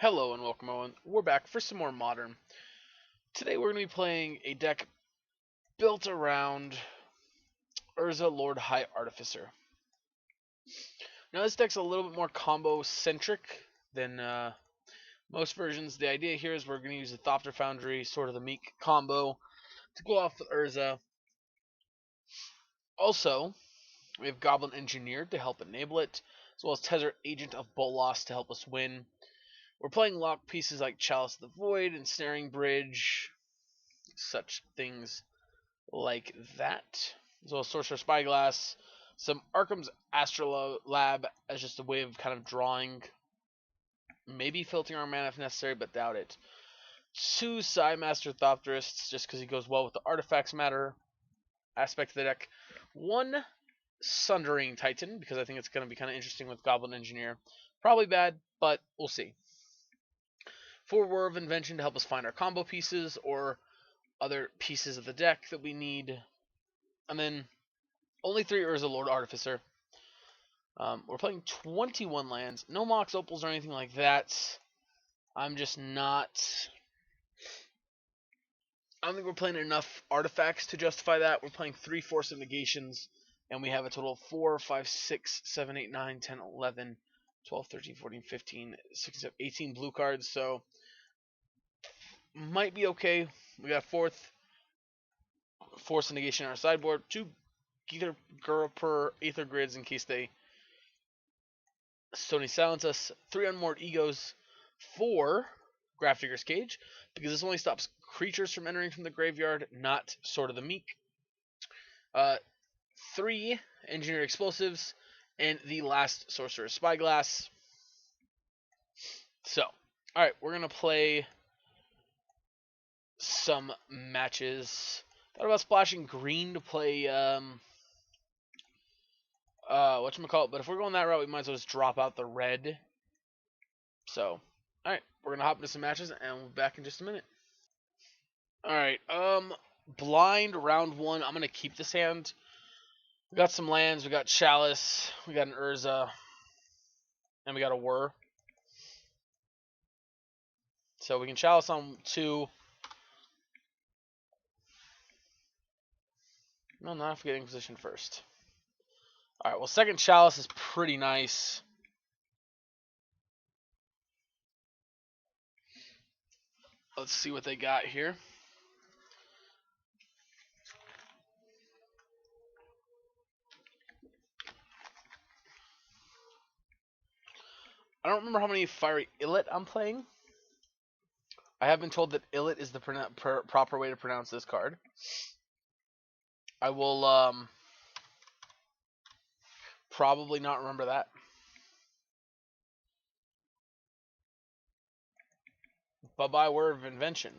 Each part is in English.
Hello and welcome everyone. We're back for some more Modern. Today we're going to be playing a deck built around Urza Lord High Artificer. Now this deck's a little bit more combo centric than most versions. The idea here is we're going to use the Thopter Foundry, sort of the Meek combo, to go off with Urza. Also, we have Goblin Engineer to help enable it, as well as Tezzeret Agent of Bolas to help us win. We're playing lock pieces like Chalice of the Void, Ensnaring Bridge, such things like that. As well as Sorcerer Spyglass, some Arkham's Astrolab as just a way of kind of drawing, maybe filtering our mana if necessary, but doubt it. Two Psymaster Thopterists, just because he goes well with the Artifacts Matter aspect of the deck. One Sundering Titan, because I think it's going to be kind of interesting with Goblin Engineer. Probably bad, but we'll see. 4 War of Invention to help us find our combo pieces or other pieces of the deck that we need. And then only 3 Urza Lord Artificer. We're playing 21 lands. No Mox Opals or anything like that. I'm just not... I don't think we're playing enough artifacts to justify that. We're playing 3 Force of Negations, and we have a total of 4, 5, 6, 7, 8, 9, 10, 11, 12, 13, 14, 15, 16, 17, 18 blue cards, so might be okay. We got 4th Force of Negation on our sideboard, 2 Aether Grids in case they Stony Silence us, 3 Unmoored Egos, 4 Grafdigger's Cage, because this only stops creatures from entering from the graveyard, not Sword of the Meek. 3 Engineered Explosives, and the last Sorcerer's Spyglass. So, alright, we're going to play some matches. Thought about splashing green to play, whatchamacallit, but if we're going that route, we might as well just drop out the red. So, alright, we're going to hop into some matches, and we'll be back in just a minute. Alright, blind round 1, I'm going to keep this hand. We got some lands, we got Chalice, we got an Urza, and we got a Whir. So we can Chalice on 2. No, not if we get in position first. Alright, well, second Chalice is pretty nice. Let's see what they got here. I don't remember how many Fiery Illit I'm playing. I have been told that Illit is the proper way to pronounce this card. I will probably not remember that. Bye-bye Word of Invention.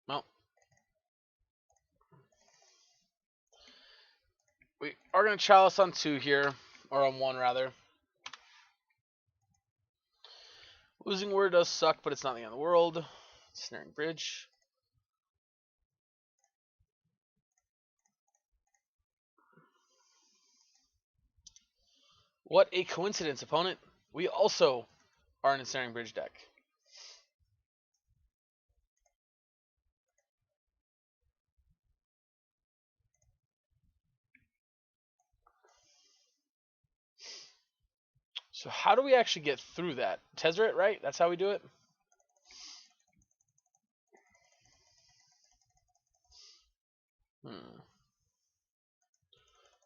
Well, we are going to Chalice on 2 here, or on 1 rather. Losing Word does suck, but it's not the end of the world. Snaring Bridge. What a coincidence, opponent. We also are in a Ensnaring Bridge deck. So how do we actually get through that? Tezzeret, right? That's how we do it?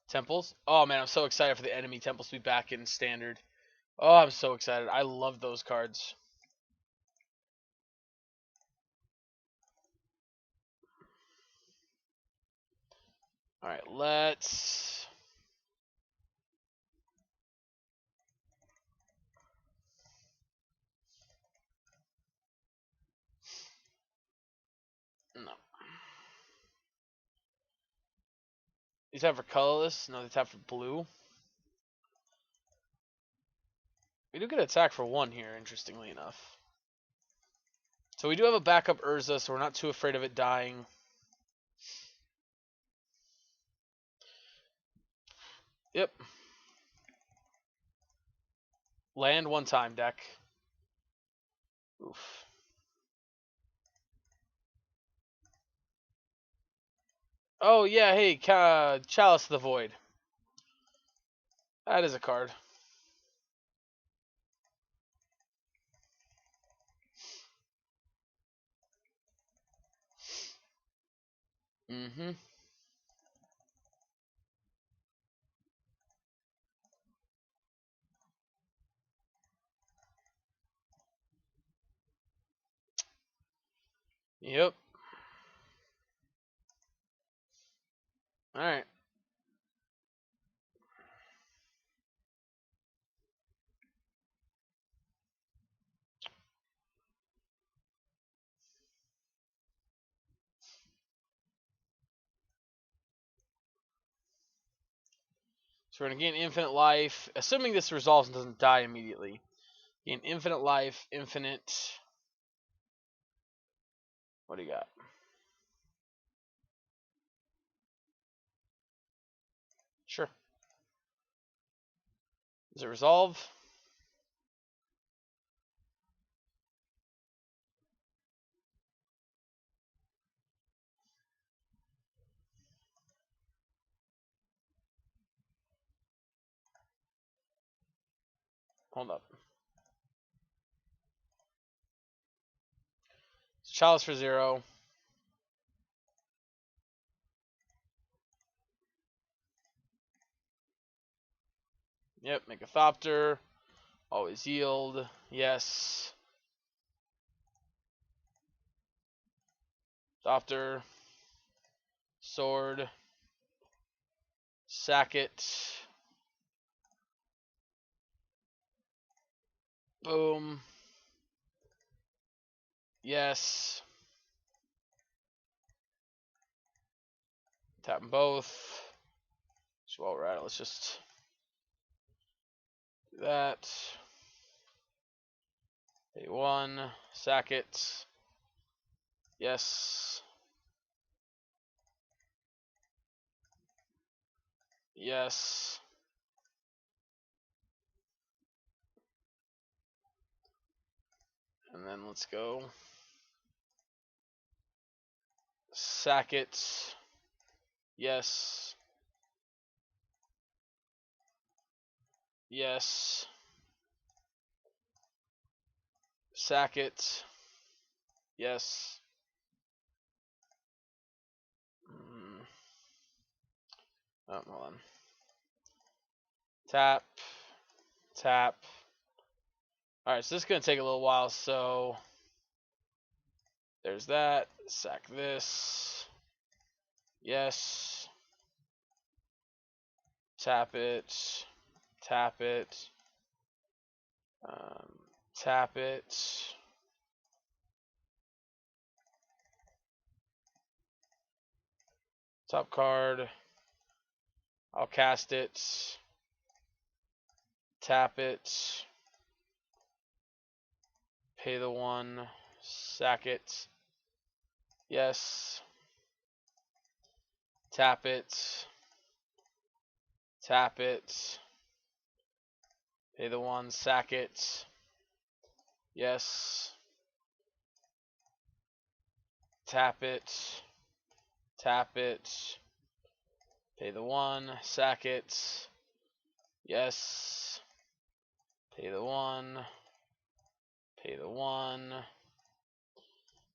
Temples? Oh man, I'm so excited for the enemy temples to be back in standard. Oh, I'm so excited. I love those cards. Alright, let's... No. These have for colorless? No, these have for blue. We do get attack for 1 here, interestingly enough. So we do have a backup Urza, so we're not too afraid of it dying. Yep. Land one time, deck. Oof. Oh, yeah, hey, Chalice of the Void. That is a card. Mm-hmm. Yep. Alright. So we're going to gain infinite life. Assuming this resolves and doesn't die immediately. Gain infinite life, infinite... What do you got? Sure. Does it resolve? Hold up. Chalice for 0. Yep, make a Thopter. Always yield. Yes. Thopter. Sword. Sack it. Boom. Yes. Tap them both. So while we're at it, let's just do that. Pay 1. Sack it. Yes. Yes. And then let's go. Sack it. Yes. Yes. Sack it. Yes. Oh, hold on. Tap. Tap. Alright, so this is going to take a little while, so there's that. Sack this. Yes. Tap it. Tap it. Tap it. Top card. I'll cast it. Tap it. Pay the 1. Sack it. Yes. Tap it. Tap it. Pay the 1. Sack it. Yes. Tap it. Tap it. Pay the 1. Sack it. Yes. Pay the 1. Pay the 1.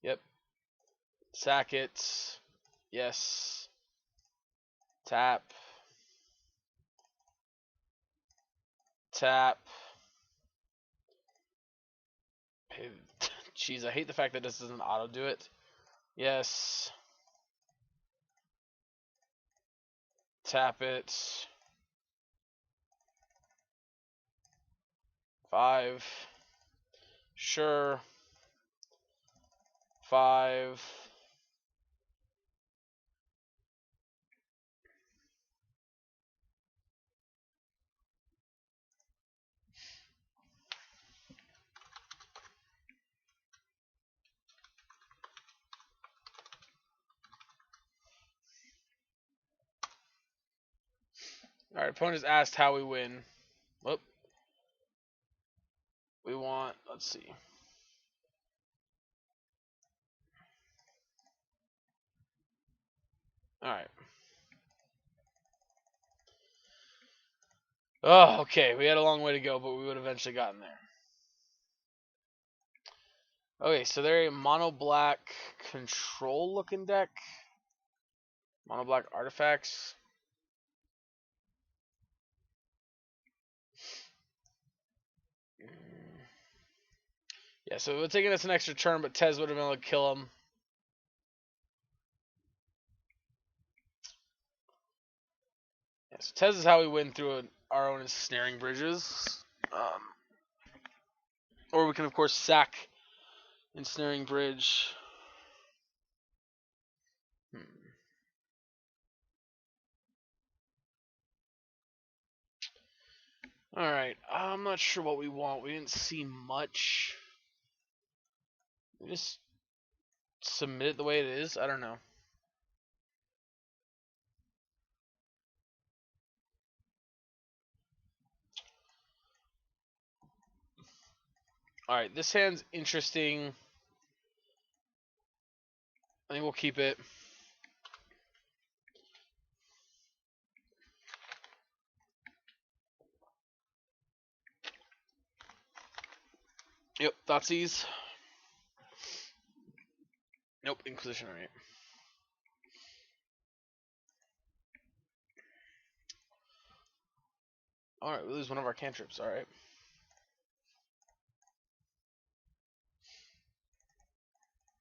Yep. Sack it. Yes. Tap. Tap. Pay. Jeez, I hate the fact that this doesn't auto do it. Yes. Tap it. 5. Sure. 5. Alright, opponent has asked how we win. Whoop. We want, let's see. Alright. Oh, okay. We had a long way to go, but we would have eventually gotten there. Okay, so they're a mono black control looking deck. Mono black artifacts. Yeah, so it would have taken us an extra turn, but Tez would have been able to kill him. Yeah, so Tez is how we win through our own ensnaring bridges. Or we can, of course, sack ensnaring bridge. Alright, I'm not sure what we want. We didn't see much. We just submit it the way it is? I don't know. Alright, this hand's interesting. I think we'll keep it. Yep, Thoughtseize. Nope, Inquisition, alright. Alright, we lose one of our cantrips, alright.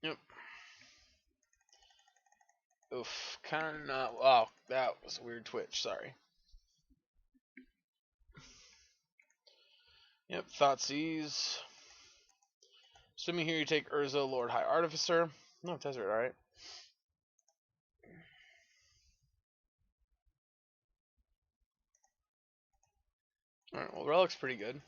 Yep. Oof, kinda not. Wow, that was a weird twitch, sorry. Yep, Thoughtseize. Assuming here you take Urza, Lord High Artificer. No, Tezzeret, alright. Alright, well, Relic's pretty good.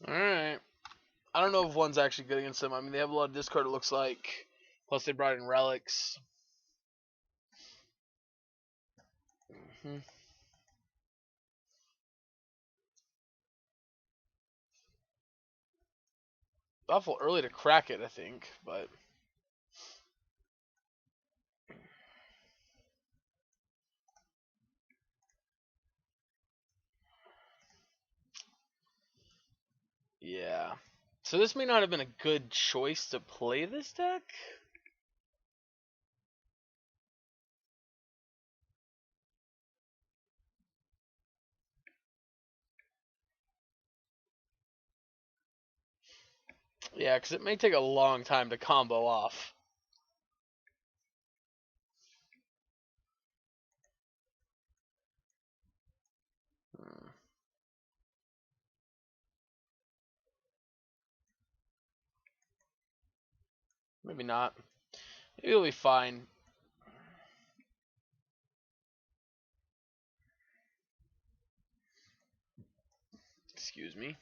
Alright. I don't know if one's actually good against them. I mean, they have a lot of discard, it looks like. Plus, they brought in Relics. Awful early to crack it, I think, but yeah. So this may not have been a good choice to play this deck. Yeah, because it may take a long time to combo off. Maybe not. Maybe it'll be fine. Excuse me.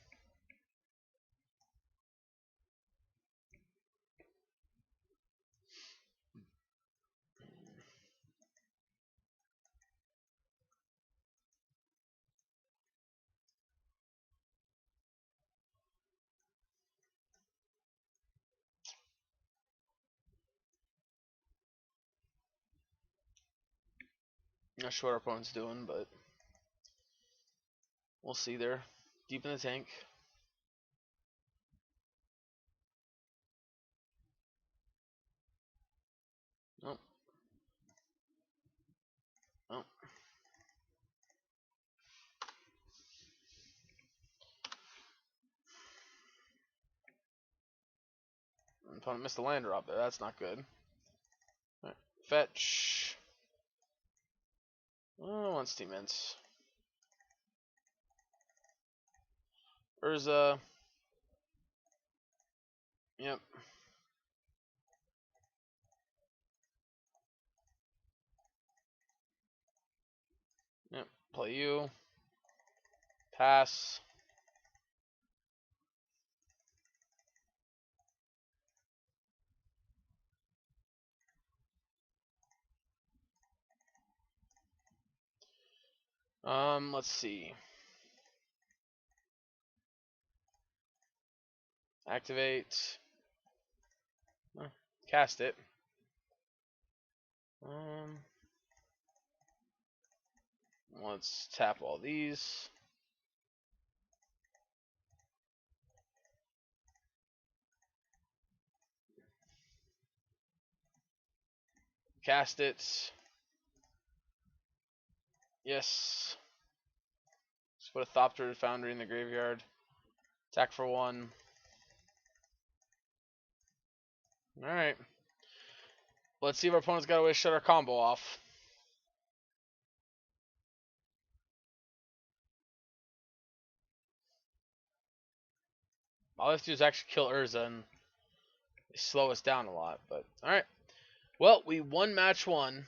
Not sure what our opponent's doing, but we'll see there. Deep in the tank. Nope. Nope. Opponent missed the land drop there. That's not good. Right. Fetch. Oh, one Steam Mints. Urza. Yep. Yep. Play you. Pass. Let's see. Activate. Cast it. Let's tap all these. Cast it. Yes. Let's put a Thopter Foundry in the graveyard. Attack for 1. Alright. Let's see if our opponent's got a way to shut our combo off. All I have to do is actually kill Urza and slow us down a lot. But alright. Well, we won match 1.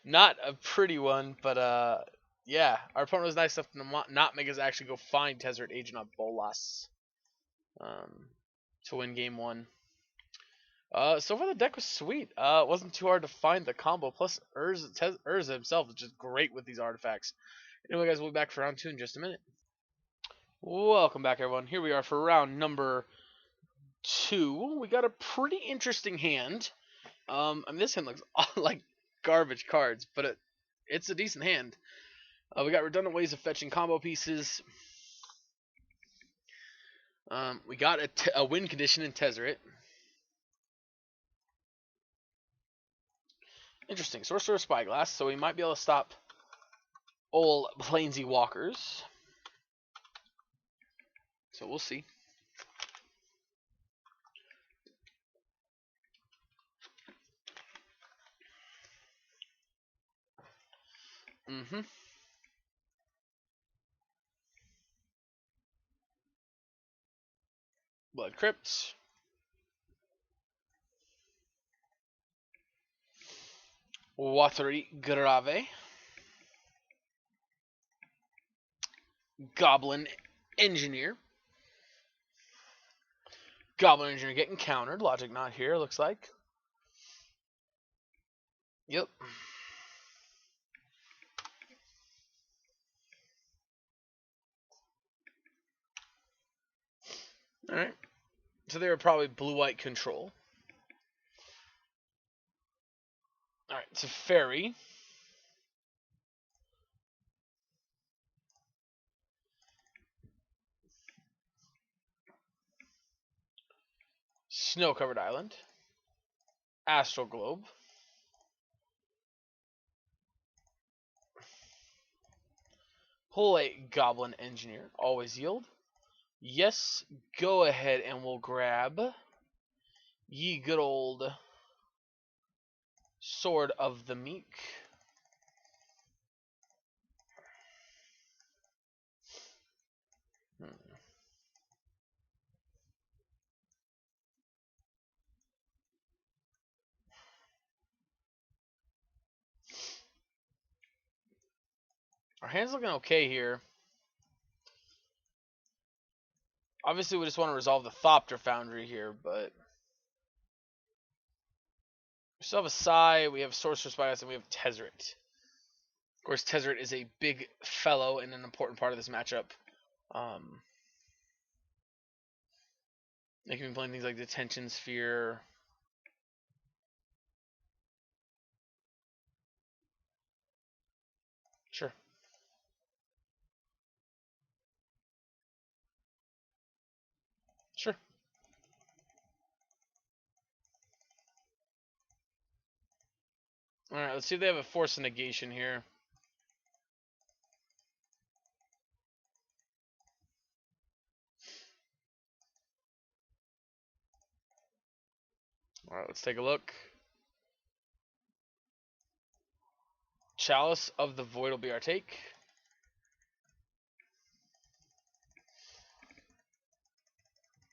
Not a pretty one, but yeah, our opponent was nice enough to not make us actually go find Tezzeret Agent on Bolas to win game 1. So far the deck was sweet. It wasn't too hard to find the combo. Plus Urza himself is just great with these artifacts. Anyway, guys, we'll be back for round 2 in just a minute. Welcome back, everyone. Here we are for round number 2. We got a pretty interesting hand. I mean, this hand looks like garbage cards, but it's a decent hand. We got redundant ways of fetching combo pieces. We got a win condition in Tezzeret. Interesting. Sorcerer Spyglass, so we might be able to stop old Plainsy Walkers. So we'll see. Blood Crypt. Watery Grave. Goblin Engineer. Goblin Engineer getting countered. Logic not here, looks like. Yep. Alright. So they were probably blue-white control. Alright, it's a fairy. Snow-covered island. Astral Globe. Pull a Goblin Engineer. Always yield. Yes, go ahead and we'll grab ye good old Sword of the Meek. Our hand's looking okay here. Obviously, we just want to resolve the Thopter Foundry here, but we still have a Sai, we have Sorcerer's Spyglass, and we have Tezzeret. Of course, Tezzeret is a big fellow and an important part of this matchup. They can be playing things like Detention Sphere. Sure. Sure. Alright, let's see if they have a Force of Negation here. Alright, let's take a look. Chalice of the Void will be our take.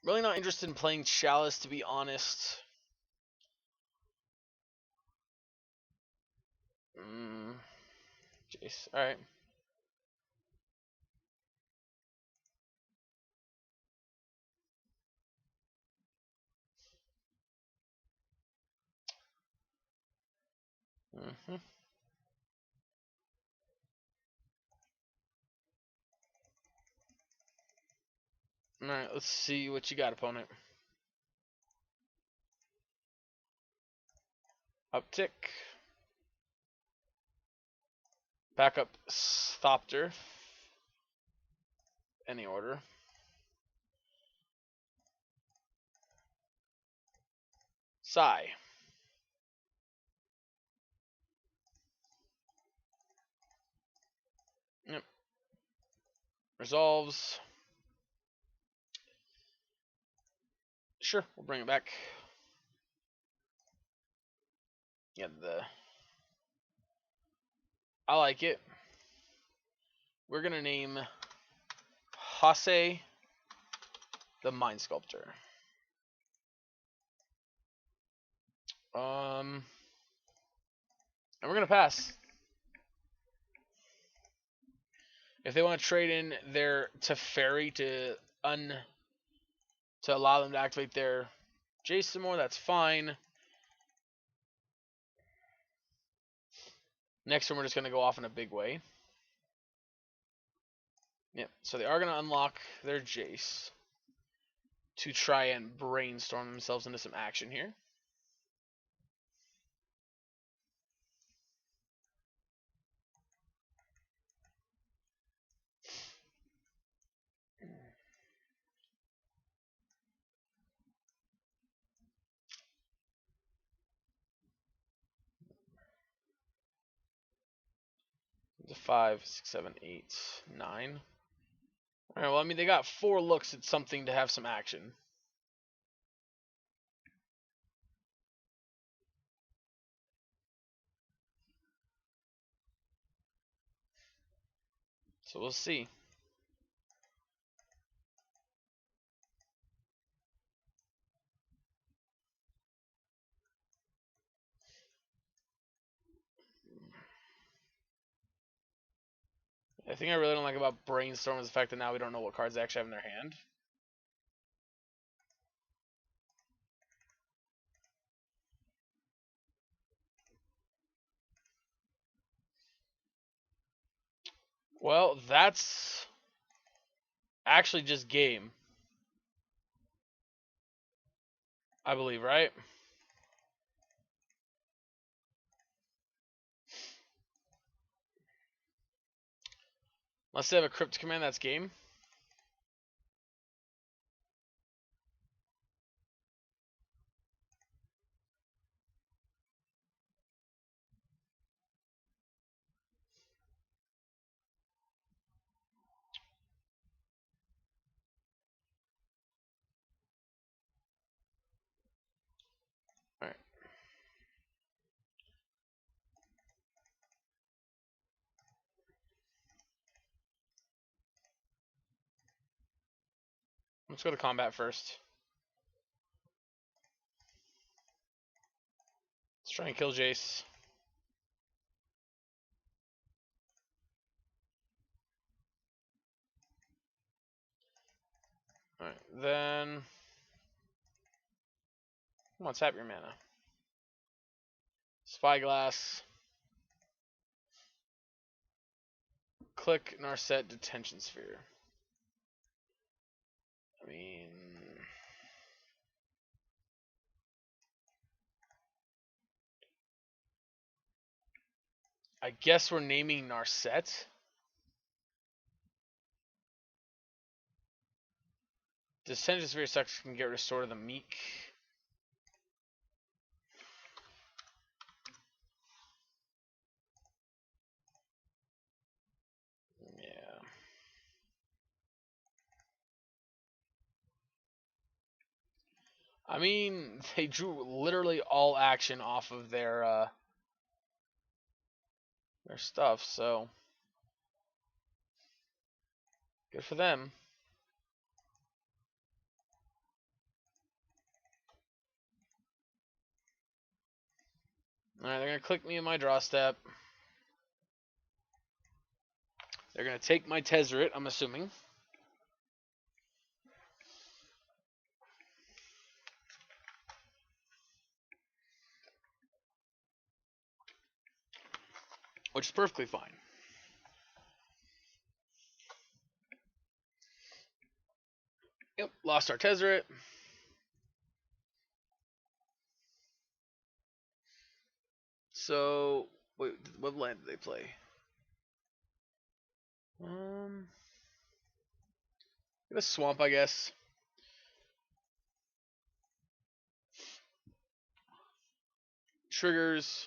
Really not interested in playing Chalice, to be honest. Jace, alright. Mm-hmm. Alright, let's see what you got, opponent. Uptick. Back up Thopter. Any order. Sigh. Yep. Resolves. Sure, we'll bring it back. Yeah, I like it. We're gonna name Hase the Mind Sculptor. And we're gonna pass. If they want to trade in their Teferi to allow them to activate their Jason more, that's fine. Next turn, we're just gonna go off in a big way. Yep. So they are gonna unlock their Jace to try and brainstorm themselves into some action here. The 5, 6, 7, 8, 9. Alright, well, I mean, they got 4 looks at something to have some action. So we'll see. The thing I really don't like about Brainstorm is the fact that now we don't know what cards they actually have in their hand. Well, that's actually just game. I believe, right? Unless they have a Crypt command, that's game. Alright. Let's go to combat first. Let's try and kill Jace. Alright, then... Come on, tap your mana. Spyglass. Click Narset Detention Sphere. I mean... I guess we're naming Narset. Detention Sphere sucks, can get restored to the Meek. Yeah. I mean, they drew literally all action off of their stuff, so good for them. Alright, they're going to click me in my draw step. They're going to take my Tezzeret, I'm assuming. which is perfectly fine. Yep, lost our Tezzeret. So, wait, what land did they play? Get a swamp, I guess. Triggers.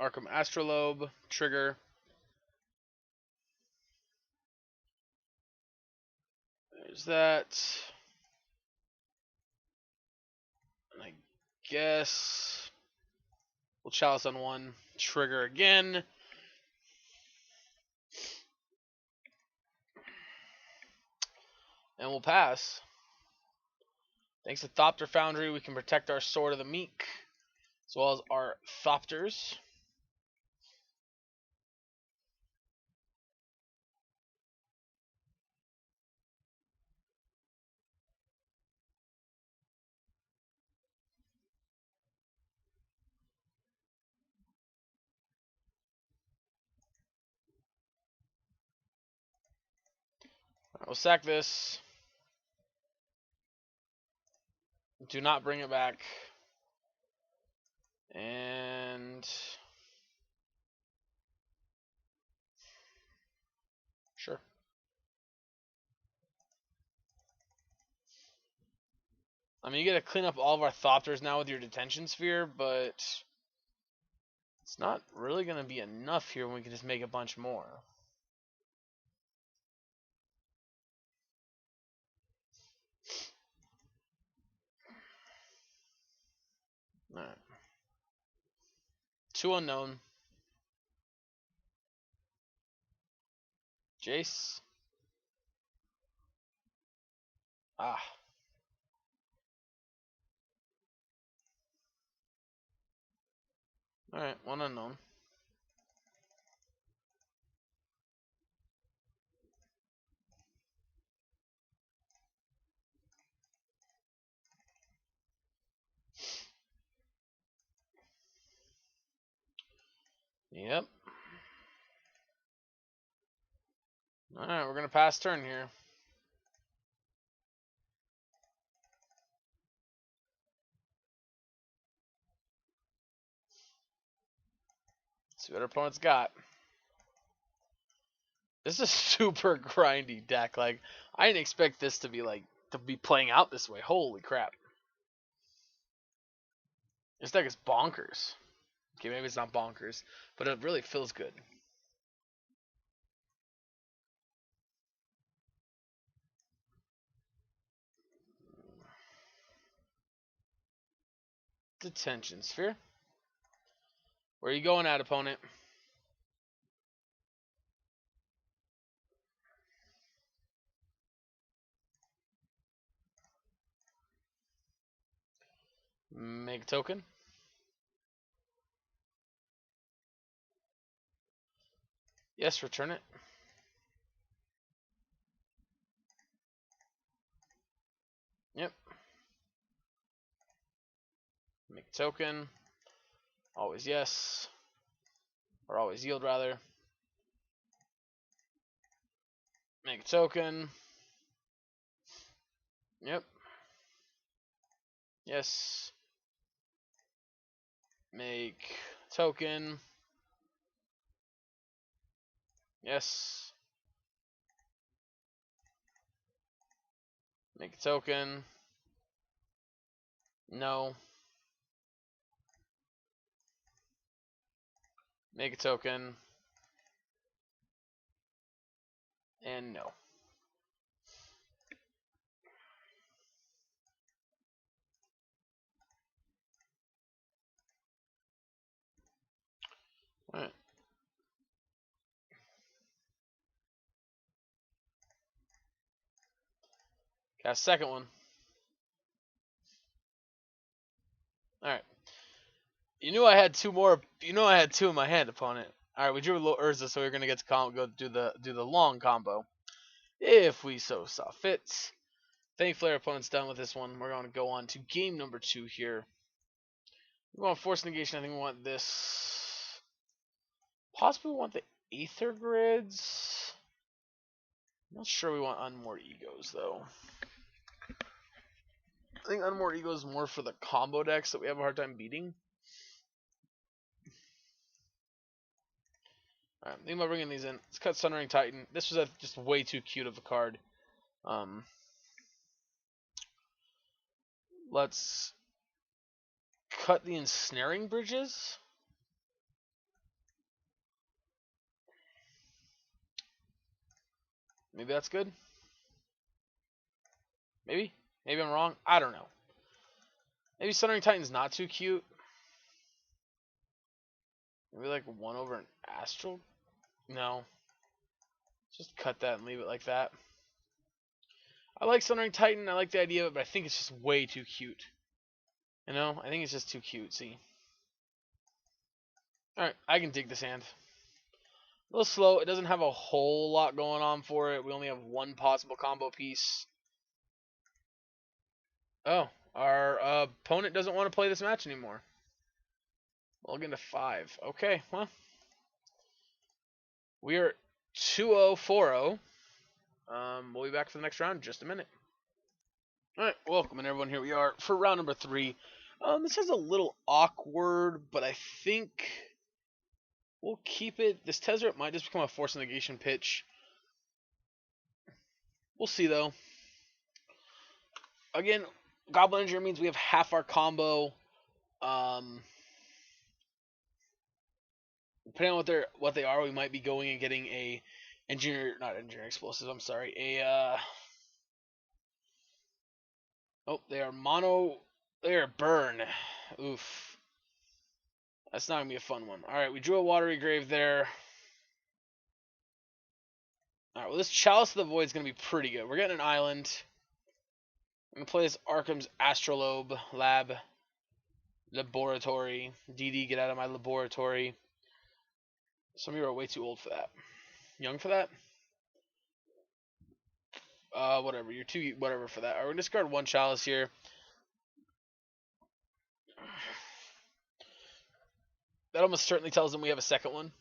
Arkham Astrolabe. Trigger. There's that. And I guess we'll Chalice on one. Trigger again. And we'll pass. Thanks to Thopter Foundry, we can protect our Sword of the Meek, as well as our Thopters. We'll sack this. Do not bring it back. And sure. I mean, you get to clean up all of our Thopters now with your detention sphere, but it's not really going to be enough here when we can just make a bunch more. Alright. 2 unknown. Jace. Ah. Alright, 1 unknown. Yep. Alright, we're going to pass turn here. See what our opponent's got. This is a super grindy deck. Like, I didn't expect this to be playing out this way. Holy crap. This deck is bonkers. Okay, maybe it's not bonkers, but it really feels good. Detention sphere. Where are you going at, opponent? Make a token. Yes, return it. Yep. Make a token. Always yes. Or always yield, rather. Make a token. Yep. Yes. Make token. Yes. Make a token. No. Make a token. And no. Alright. Got a second one. Alright. You knew I had two more. You know I had two in my hand, opponent. All right, we drew a little Urza, so we're gonna get to go do the long combo, if we so saw fit. Thankfully, our opponent's done with this one. We're going to go on to game number 2 here. We're going to force negation. I think we want this. Possibly we want the Aether Grids. I'm not sure we want Unmoored Egos, though. I think Unmoored Ego is more for the combo decks that we have a hard time beating. Alright, I'm thinking about bringing these in. Let's cut Sunring Titan. This was just way too cute of a card. Let's cut the Ensnaring Bridges. Maybe that's good. Maybe. Maybe I'm wrong. I don't know. Maybe Sunring Titan's not too cute. Maybe like 1 over an Astral? No. Just cut that and leave it like that. I like Sunring Titan. I like the idea of it, but I think it's just way too cute. You know? I think it's just too cute. See? Alright, I can dig this hand. A little slow. It doesn't have a whole lot going on for it. We only have one possible combo piece. Oh, our opponent doesn't want to play this match anymore. We'll get into 5. Okay, well. We are 2-0, 4-0. We'll be back for the next round in just a minute. Alright, welcome and everyone. Here we are for round number 3. This is a little awkward, but I think we'll keep it. This Tezzeret might just become a force negation pitch. We'll see, though. Again, Goblin Engineer means we have half our combo. Depending on what they are, we might be going and getting a not engineer explosives. I'm sorry, oh, they are mono. They are burn. Oof. That's not gonna be a fun one. All right, we drew a Watery Grave there. All right, well, this Chalice of the Void is gonna be pretty good. We're getting an island. I'm gonna play this Arkham's Astrolabe Laboratory. DD, get out of my laboratory. Some of you are way too old for that. Young for that? Whatever. You're too whatever for that. Alright, we're gonna discard 1 Chalice here. That almost certainly tells them we have a second one.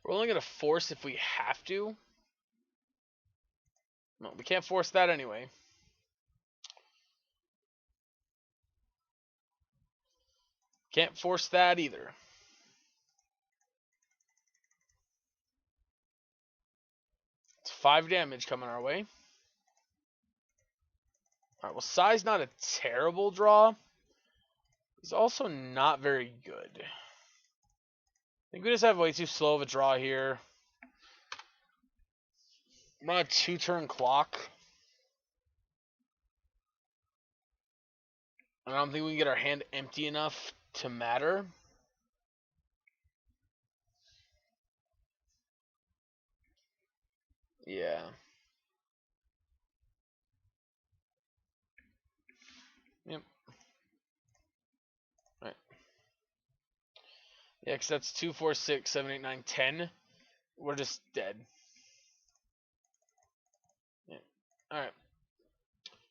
We're only gonna force if we have to. No, we can't force that anyway. Can't force that either. It's 5 damage coming our way. Alright, well, Psy's not a terrible draw. He's also not very good. I think we just have way too slow of a draw here. We're on a 2-turn clock. I don't think we can get our hand empty enough to matter. Yeah. Yep. Alright. Yeah, because that's 2, 4, 6, 7, 8, 9, 10. We're just dead. Yeah. Alright.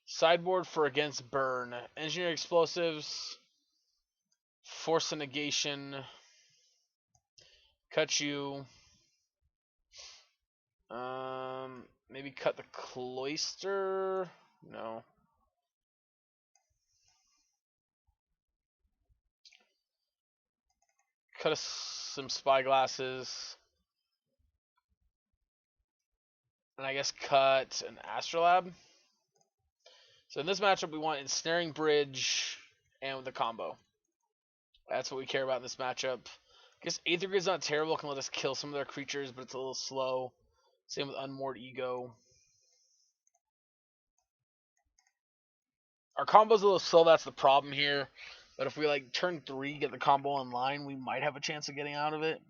Sideboard for against burn. Engineer explosives. Force a negation. Cut you. Maybe cut the cloister. No. Cut us some spyglasses. And I guess cut an Astrolabe. So in this matchup, we want Ensnaring Bridge and with the combo. That's what we care about in this matchup. I guess Aether Grid's not terrible. Can let us kill some of their creatures, but it's a little slow. Same with Unmoored Ego. Our combo's a little slow. That's the problem here. But if we like turn 3, get the combo online, we might have a chance of getting out of it.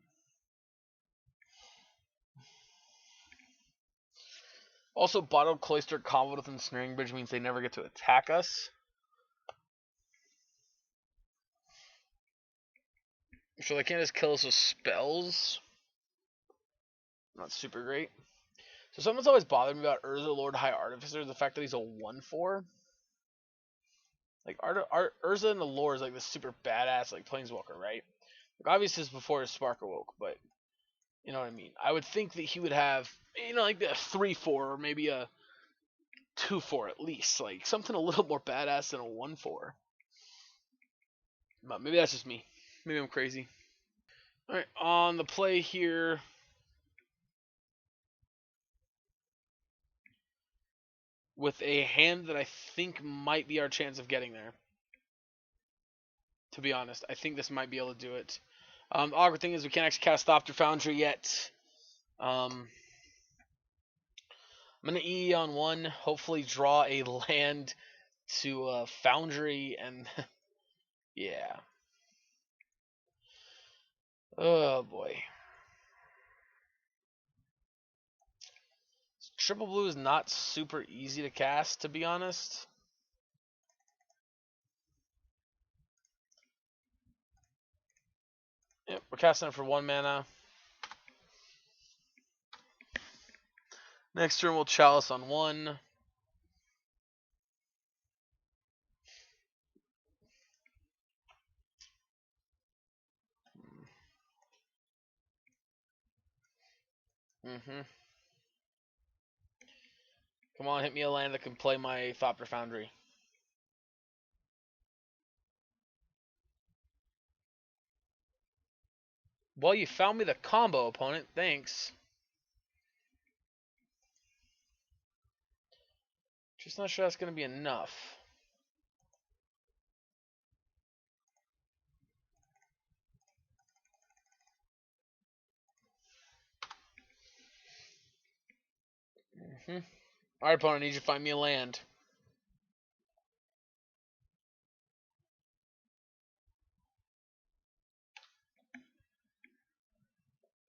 Also, Bottled Cloister comboed with Ensnaring Bridge means they never get to attack us. So they can't just kill us with spells. Not super great. So someone's always bothered me about Urza Lord High Artificer, the fact that he's a 1/4. Like Urza in the lore is like this super badass like planeswalker, right? Like obviously this is before his Spark awoke, but you know what I mean. I would think that he would have like a 3/4 or maybe a 2/4 at least, like something a little more badass than a 1/4. But maybe that's just me. Maybe I'm crazy. All right, on the play here. With a hand that I think might be our chance of getting there. To be honest, I think this might be able to do it. The awkward thing is we can't actually cast Thopter Foundry yet. I'm going to EE on 1, hopefully draw a land to Foundry, and yeah. Oh boy. Triple blue is not super easy to cast, to be honest. Yep, we're casting it for 1 mana. Next turn we'll Chalice on 1. Come on, hit me a land that can play my Thopter Foundry. Well, you found me the combo, opponent. Thanks. Just not sure that's going to be enough. Alright, opponent, I need you to find me a land.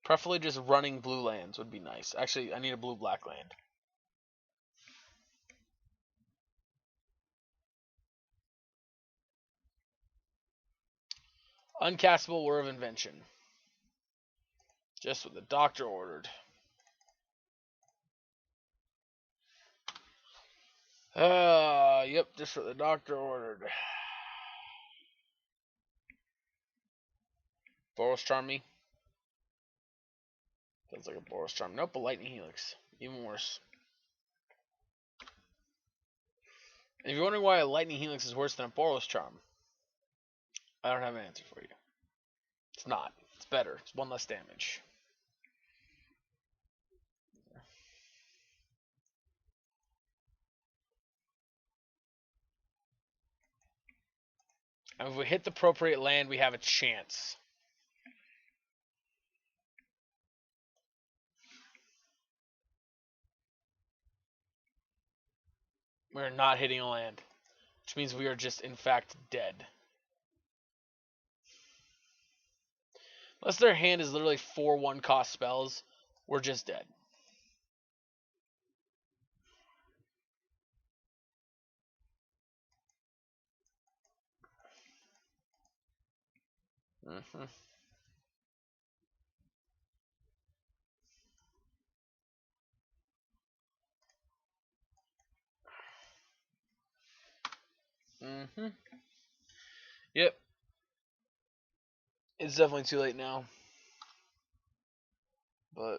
Preferably just running blue lands would be nice. Actually, I need a blue-black land. Uncastable War of Invention. Just what the doctor ordered. Yep, just what the doctor ordered. Boros Charm me. Feels like a Boros Charm. Nope, a Lightning Helix. Even worse. And if you're wondering why a Lightning Helix is worse than a Boros Charm, I don't have an answer for you. It's not. It's better. It's 1 less damage. And if we hit the appropriate land, we have a chance. We're not hitting a land, which means we are just, in fact, dead. Unless their hand is literally 4 1-cost spells, we're just dead. Yep. It's definitely too late now. But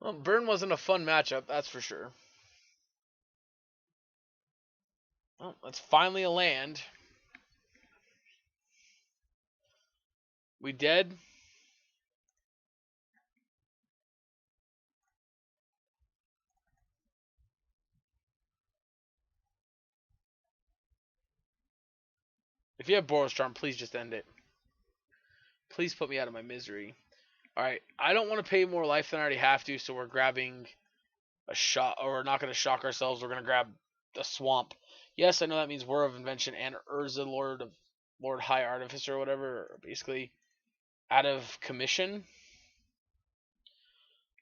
well, Burn wasn't a fun matchup, that's for sure. Well, that's finally a land. We dead? If you have Boros Charm, please just end it. Please put me out of my misery. Alright, I don't want to pay more life than I already have to, so we're grabbing a shot, or we're not going to shock ourselves, we're going to grab a swamp. Yes, I know that means War of Invention and Urza, Lord High Artificer or whatever, are basically out of commission.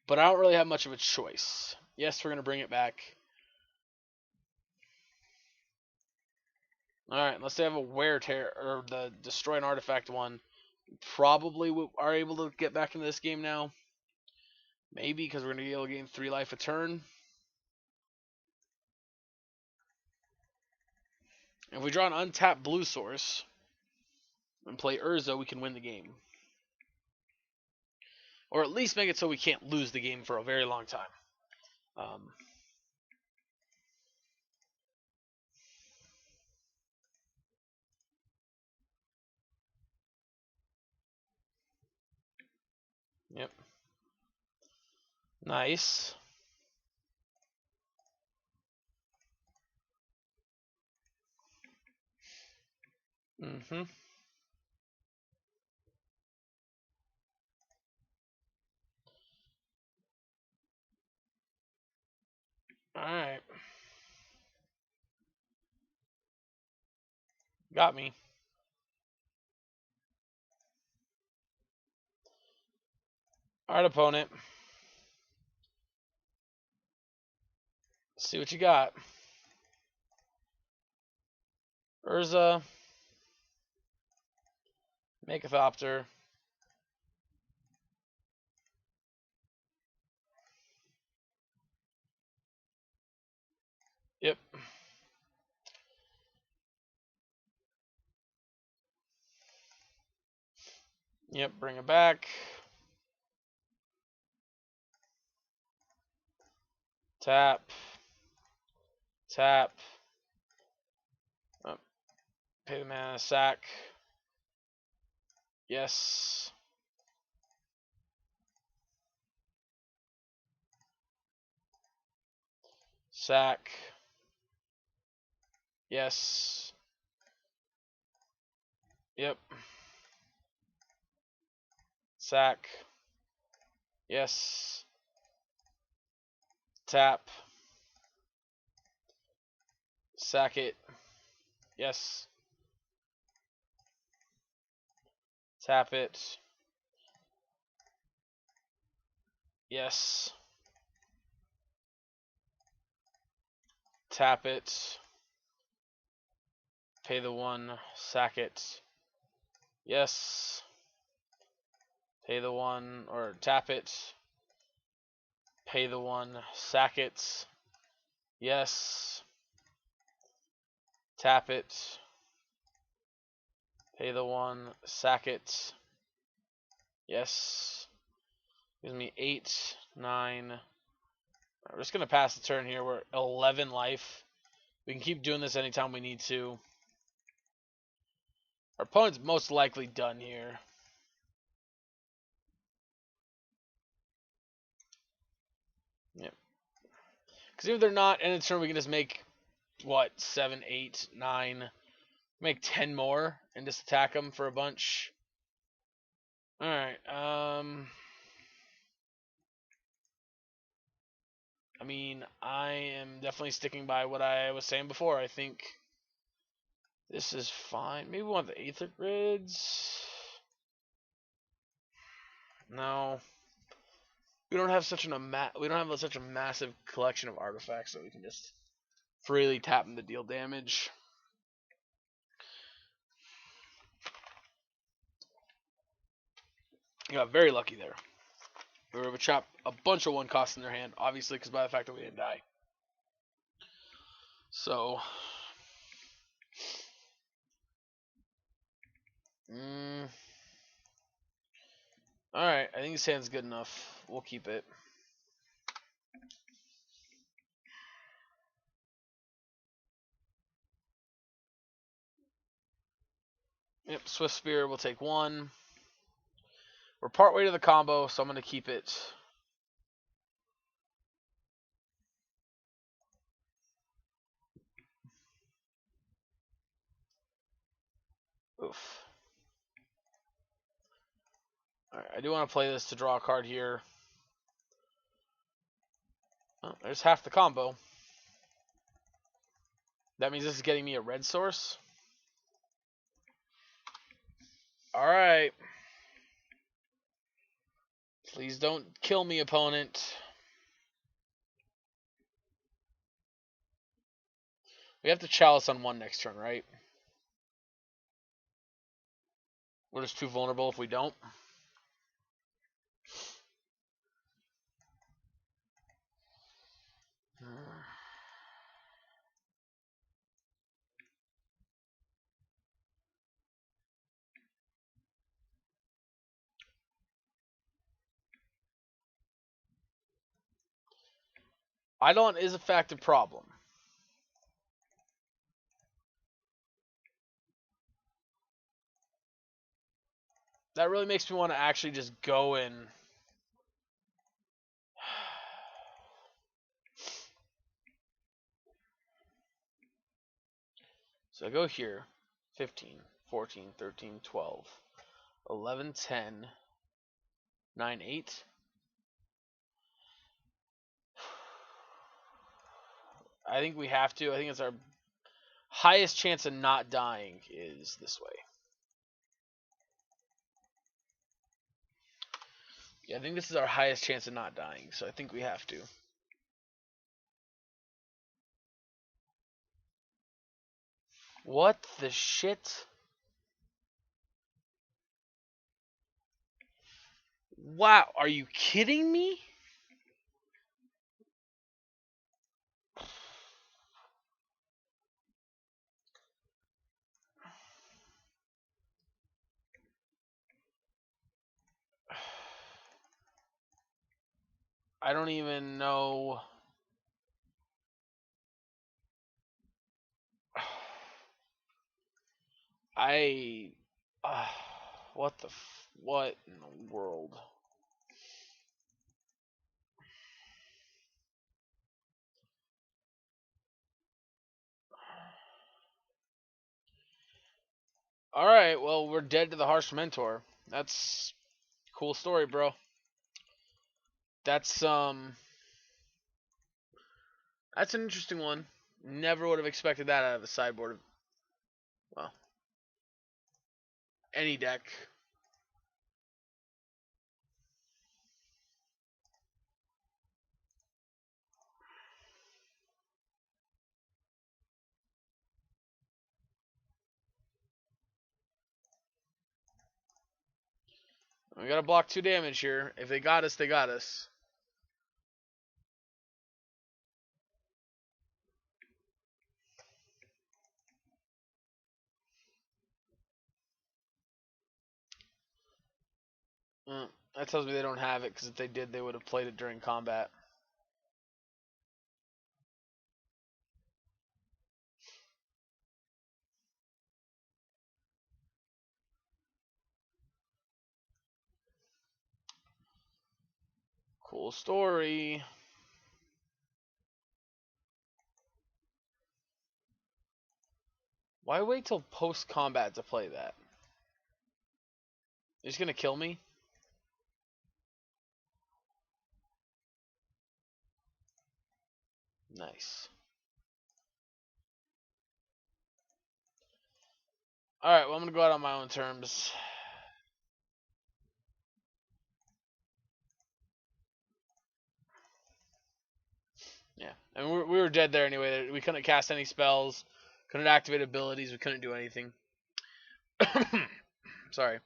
But I don't really have much of a choice. Yes, we're going to bring it back. Alright, unless they have a wear tear, or the destroy an artifact one. Probably are able to get back into this game now. Maybe, because we're going to be able to gain 3 life a turn. If we draw an untapped blue source and play Urza, we can win the game. Or at least make it so we can't lose the game for a very long time. Yep. Nice. Mm-hmm. Alright. Got me. Alright, opponent. Let's see what you got. Urza. Make a Thopter. Yep. Yep, bring it back. Tap. Tap. Oh, pay the mana, sack. Yes. Sack. Yes. Yep. Sack. Yes. Tap. Sack it. Yes. Tap it. Yes. Tap it. Pay the 1. Sack it. Yes. Pay the 1, or tap it. Pay the 1. Sack it. Yes. Tap it. Pay the 1. Sack it. Yes. Gives me 8, 9. We're just going to pass the turn here. We're 11 life. We can keep doing this anytime we need to. Our opponent's most likely done here. Yep. Because if they're not, end of turn, we can just make, what, 7, 8, 9. Make 10 more and just attack them for a bunch. Alright, I mean, I am definitely sticking by what I was saying before. I think this is fine. Maybe we want the Aether Grids. No. We don't have such a massive collection of artifacts that we can just freely tap them to deal damage. You got very lucky there. We were able to trap a bunch of 1 costs in their hand, obviously, because by the fact that we didn't die. So, alright, I think this hand's good enough. We'll keep it. Yep, Swift Spear will take 1. We're partway to the combo, so I'm going to keep it. Oof. Alright, I do want to play this to draw a card here. Oh, there's half the combo. That means this is getting me a red source. Alright. Please don't kill me, opponent. We have to chalice on 1 next turn, right? We're just too vulnerable if we don't. Eidolon is a factive problem. That really makes me want to actually just go and... So I go here. 15, 14, 13, 12, 11, 10, 9, 8. I think we have to. I think it's our highest chance of not dying is this way. Yeah, I think this is our highest chance of not dying, so I think we have to. What the shit? Wow, are you kidding me? I don't even know. I. What the. What in the world? Alright, well, we're dead to the Harsh Mentor. That's a cool story, bro. That's an interesting one. Never would have expected that out of the sideboard of, well, any deck. We gotta block 2 damage here. If they got us, they got us. That tells me they don't have it, because if they did, they would have played it during combat. Cool story. Why wait till post-combat to play that? You're just gonna kill me? Nice. Alright, well, I'm gonna go out on my own terms. Yeah, and we were dead there anyway. We couldn't cast any spells, couldn't activate abilities, we couldn't do anything. Sorry.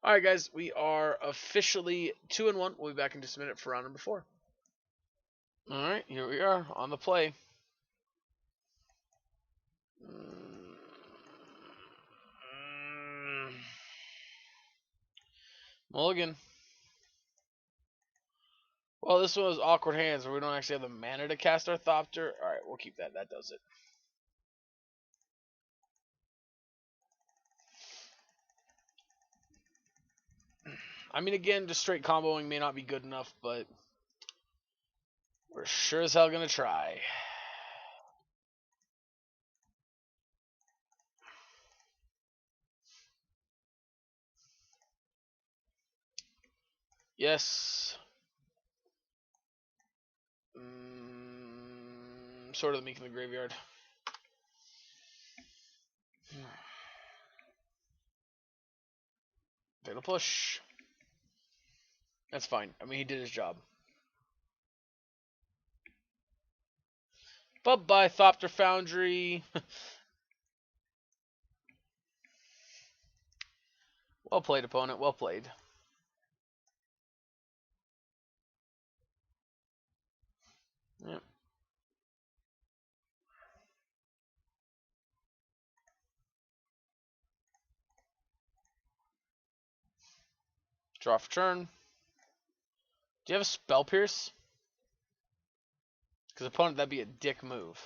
Alright, guys, we are officially 2-1. We'll be back in just a minute for round number 4. Alright, here we are on the play. Mulligan. Well, this one was awkward hands where we don't actually have the mana to cast our Thopter. Alright, we'll keep that. That does it. I mean, again, just straight comboing may not be good enough, but we're sure as hell gonna try. Yes. Sort of the Meek in the graveyard. Fatal push. That's fine. I mean, he did his job. Bye-bye, Thopter Foundry. Well played, opponent. Well played. Yep. Draw for turn. Do you have a Spell Pierce? Because opponent, that'd be a dick move.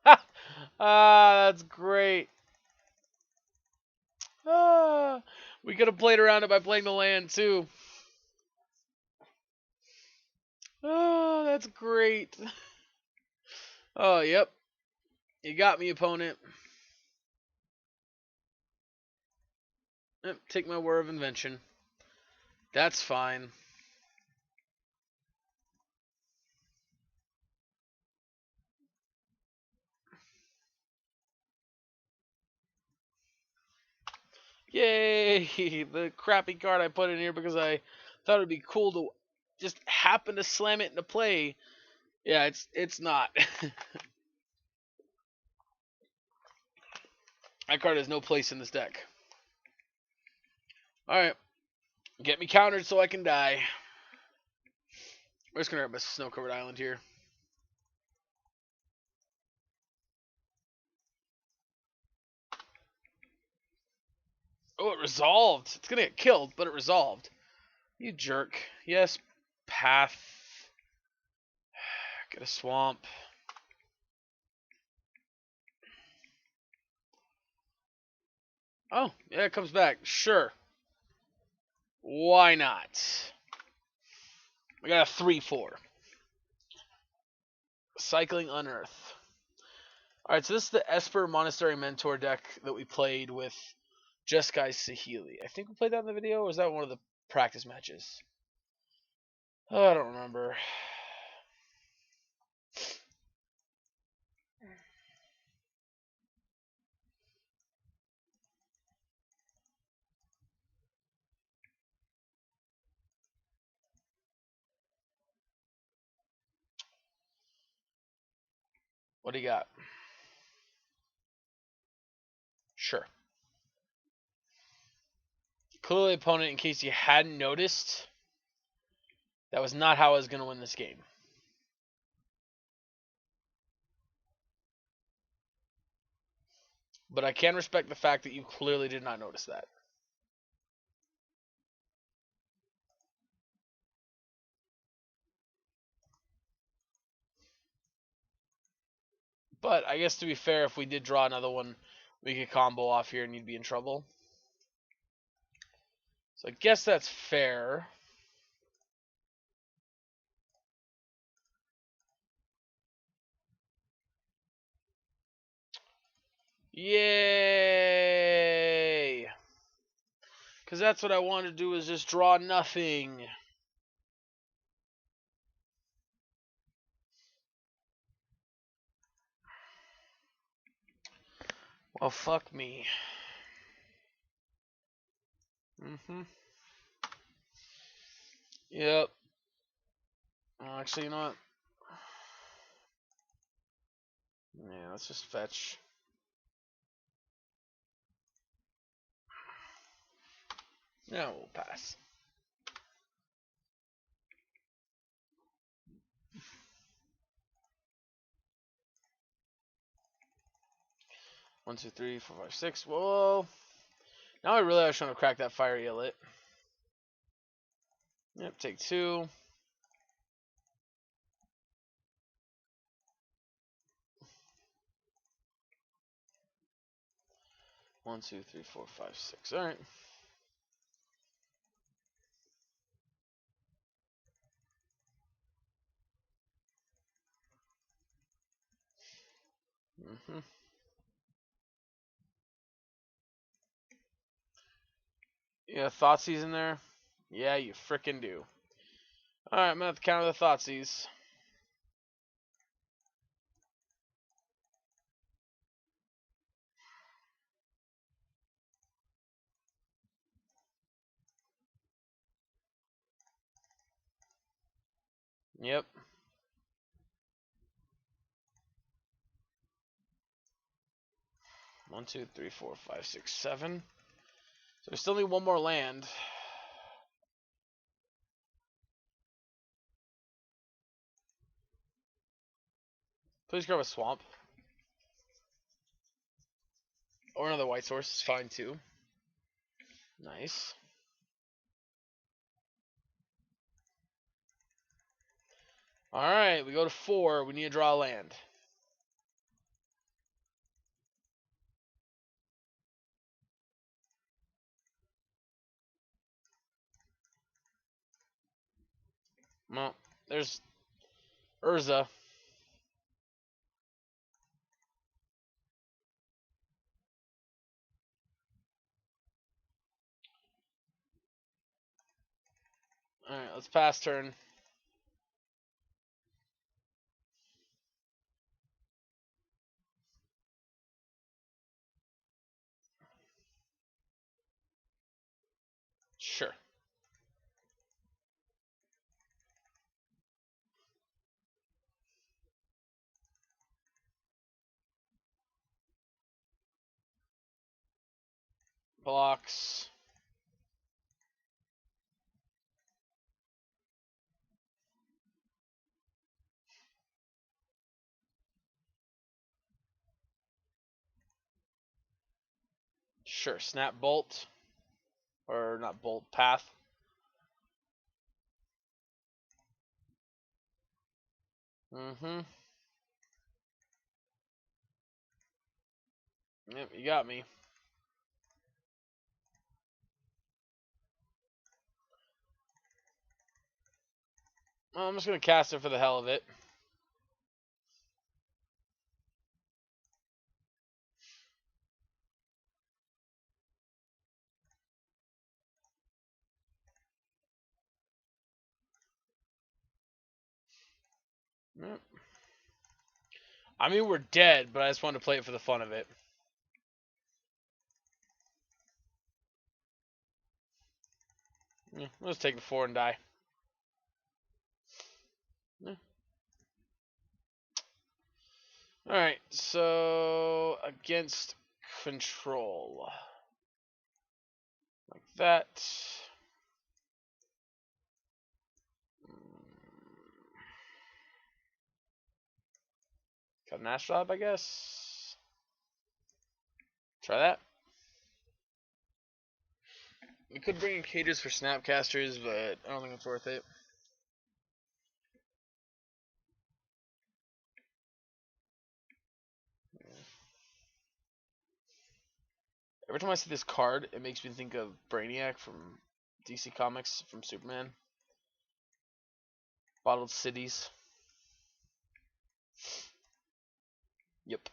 Ha! Ah, that's great. Ah, we could have played around it by playing the land too. Oh, that's great. Oh, yep. You got me, opponent. Yep, take my War of Invention. That's fine. Yay! The crappy card I put in here because I thought it'd be cool to just happen to slam it into play. Yeah, it's not. That card has no place in this deck. Alright. Get me countered so I can die. We're just gonna grab a snow-covered island here. Oh, it resolved. It's gonna get killed, but it resolved. You jerk. Yes, path. Get a swamp. Oh, yeah, it comes back. Sure. Why not? We got a 3/4. Cycling Unearth. Alright, so this is the Esper Monastery Mentor deck that we played with Jeskai Sahili. I think we played that in the video, or was that one of the practice matches? Oh, I don't remember. What do you got? Sure. Clearly, opponent, in case you hadn't noticed, that was not how I was going to win this game. But I can respect the fact that you clearly did not notice that. But I guess to be fair, if we did draw another one, we could combo off here and you'd be in trouble. So I guess that's fair. Yay! Because that's what I wanted to do, is just draw nothing. Well, fuck me. Yep. Actually, you know what? Yeah, let's just fetch. No, we'll pass. One, two, three, four, five, six. Whoa. Now I really was trying to crack that fiery illit. Yep, take two. One, two, three, four, five, six. Alright. Yeah, Thoughtseize in there? Yeah, you frickin' do. Alright, I'm gonna have to counter the Thoughtseize. Yep. One, two, three, four, five, six, seven. So we still need one more land. Please grab a swamp. Or another white source is fine too. Nice. Alright, we go to 4. We need to draw a land. Well, there's Urza. Alright, let's pass turn. Sure. Blocks. Sure. Snap bolt. Or not bolt, path. Mm-hmm. Yep, you got me. Well, I'm just going to cast it for the hell of it. Yep. I mean, we're dead, but I just wanted to play it for the fun of it. Yeah, let's take the 4 and die. Yeah. Alright, so against control. Like that. Got an Astrolabe, I guess. Try that. We could bring in cages for Snapcasters, but I don't think it's worth it. Every time I see this card, it makes me think of Brainiac from DC Comics, from Superman. Bottled Cities. Yep.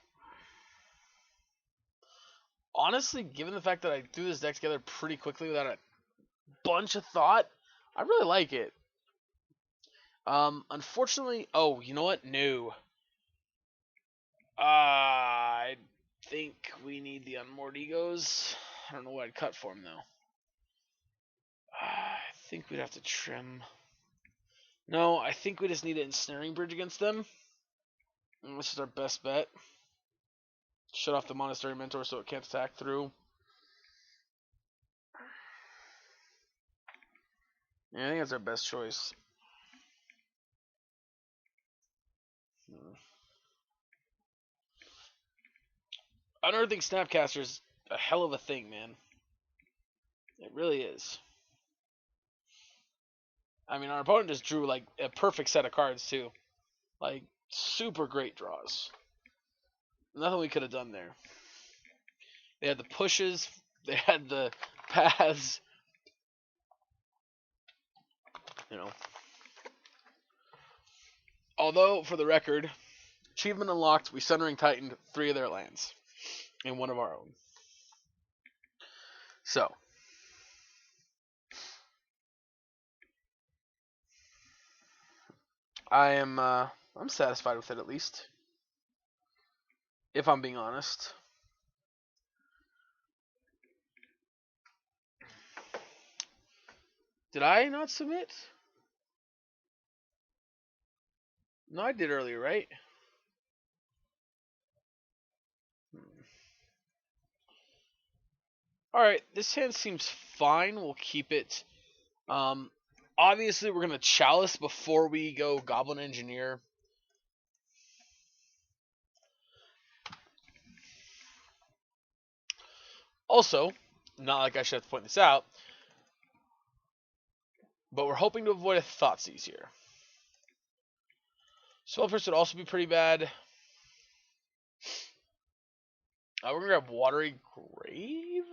Honestly, given the fact that I threw this deck together pretty quickly without a bunch of thought, I really like it. Unfortunately, oh, you know what? No. I think we need the Unmoored Egos. I don't know what I'd cut for them, though. I think we'd have to trim. No, I think we just need an Ensnaring Bridge against them. And this is our best bet. Shut off the Monastery Mentor so it can't attack through. Yeah, I think that's our best choice. Unearthing Snapcaster is a hell of a thing, man. It really is. I mean, our opponent just drew like a perfect set of cards too. Like super great draws. Nothing we could have done there. They had the pushes, they had the paths. You know. Although, for the record, achievement unlocked, we Sunring Titaned 3 of their lands. And 1 of our own. So. I'm satisfied with it at least. If I'm being honest. Did I not submit? No, I did earlier, right? Alright, this hand seems fine. We'll keep it. Um, Obviously, we're going to Chalice before we go Goblin Engineer. Also, not like I should have to point this out, but we're hoping to avoid a Thoughtseize here. Spellpierce would also be pretty bad. We're going to grab Watery Grave.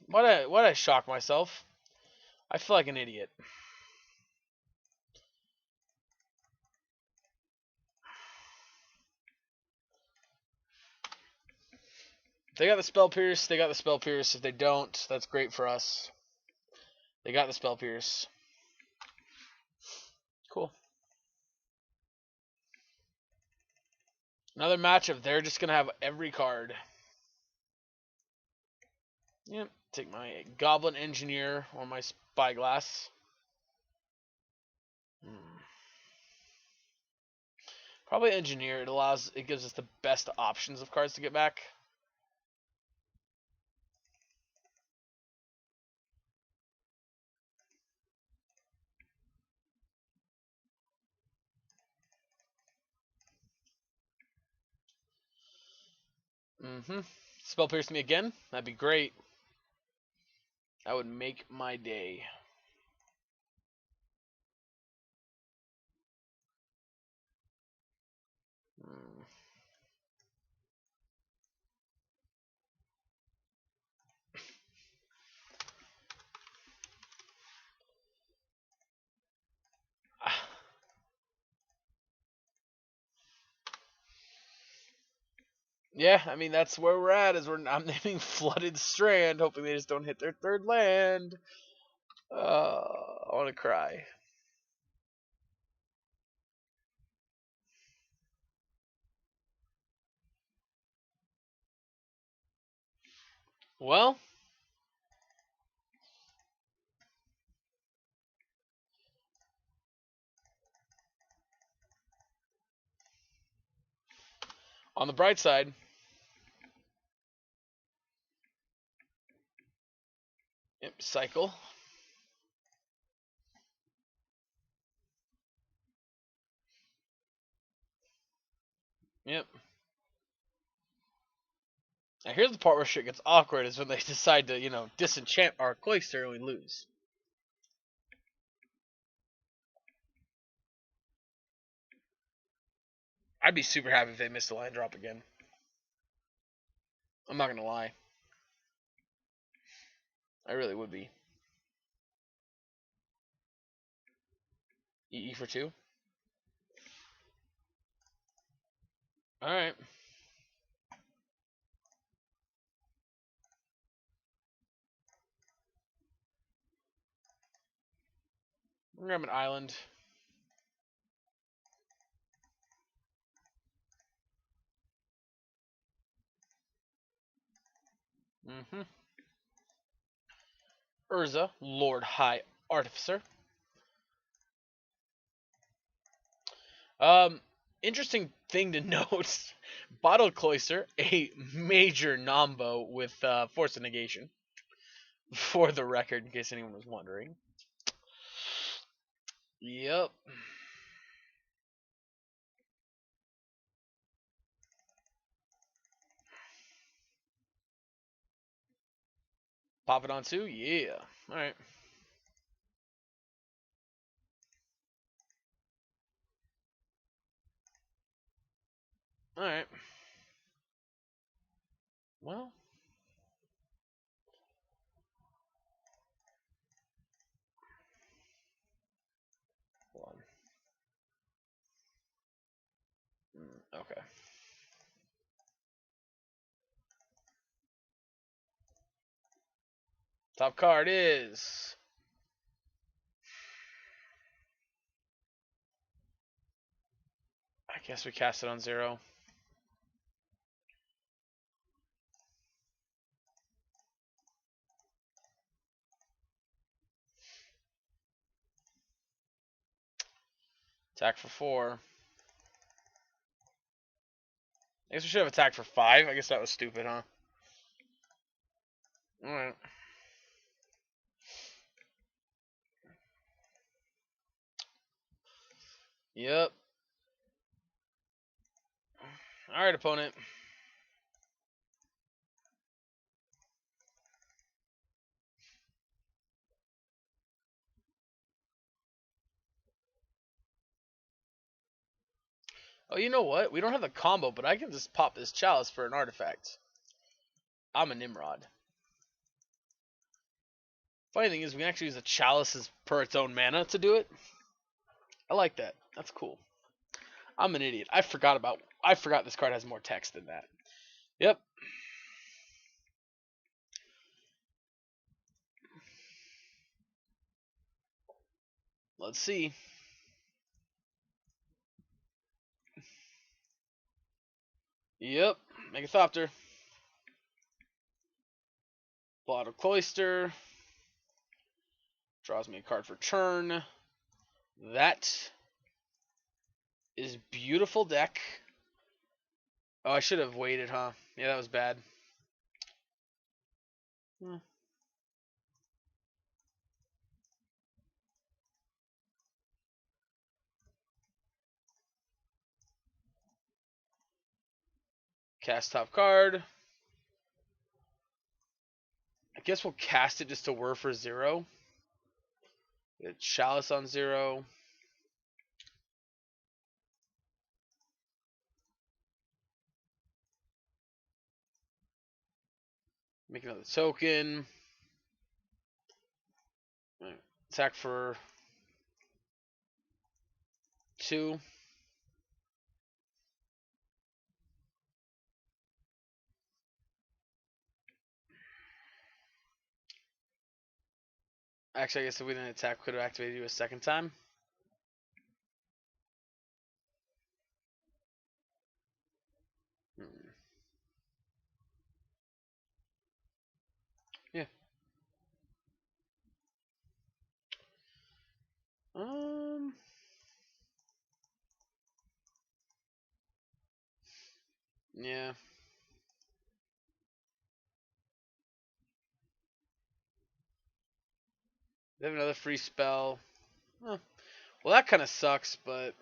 Why'd I shock myself? I feel like an idiot. They got the Spell Pierce. They got the Spell Pierce. If they don't, that's great for us. They got the Spell Pierce. Cool. Another matchup. They're just going to have every card. Yep. Take my Goblin Engineer or my Spyglass. Probably Engineer. It gives us the best options of cards to get back. Spell Pierce me again. That'd be great. That would make my day. Yeah, I mean that's where we're at. I'm naming Flooded Strand, hoping they just don't hit their third land. I want to cry. Well, on the bright side, cycle. Yep. Now here's the part where shit gets awkward is when they decide to, disenchant our Cloister and we lose. I'd be super happy if they missed the land drop again. I'm not gonna lie. I really would be. EE for 2? Alright. We're gonna grab an island. Urza, Lord High Artificer. Interesting thing to note: Bottle Cloister, a major nombo with Force of Negation. For the record, in case anyone was wondering. Yep. Pop it on 2? Yeah. Alright. Alright. Well. Hold on. Okay. Top card is... I guess we cast it on 0. Attack for 4. I guess we should have attacked for 5. I guess that was stupid, huh? Alright. Yep. Alright, opponent. Oh, you know what? We don't have the combo, but I can just pop this Chalice for an artifact. I'm a Nimrod. Funny thing is, we can actually use the Chalices per its own mana to do it. I like that. That's cool. I'm an idiot. I forgot this card has more text than that. Yep. Let's see. Yep. Make a Thopter. Pull out a Cloister. Draws me a card for turn. That is beautiful deck. Oh, I should have waited, huh? Yeah, that was bad. Cast top card. I guess we'll cast it just to whir for 0. It's Chalice on 0. Make another token. Attack for 2. Actually, I guess if we didn't attack, could have activated you a second time. Yeah. Yeah. They have another free spell. Huh. Well, that kind of sucks, but...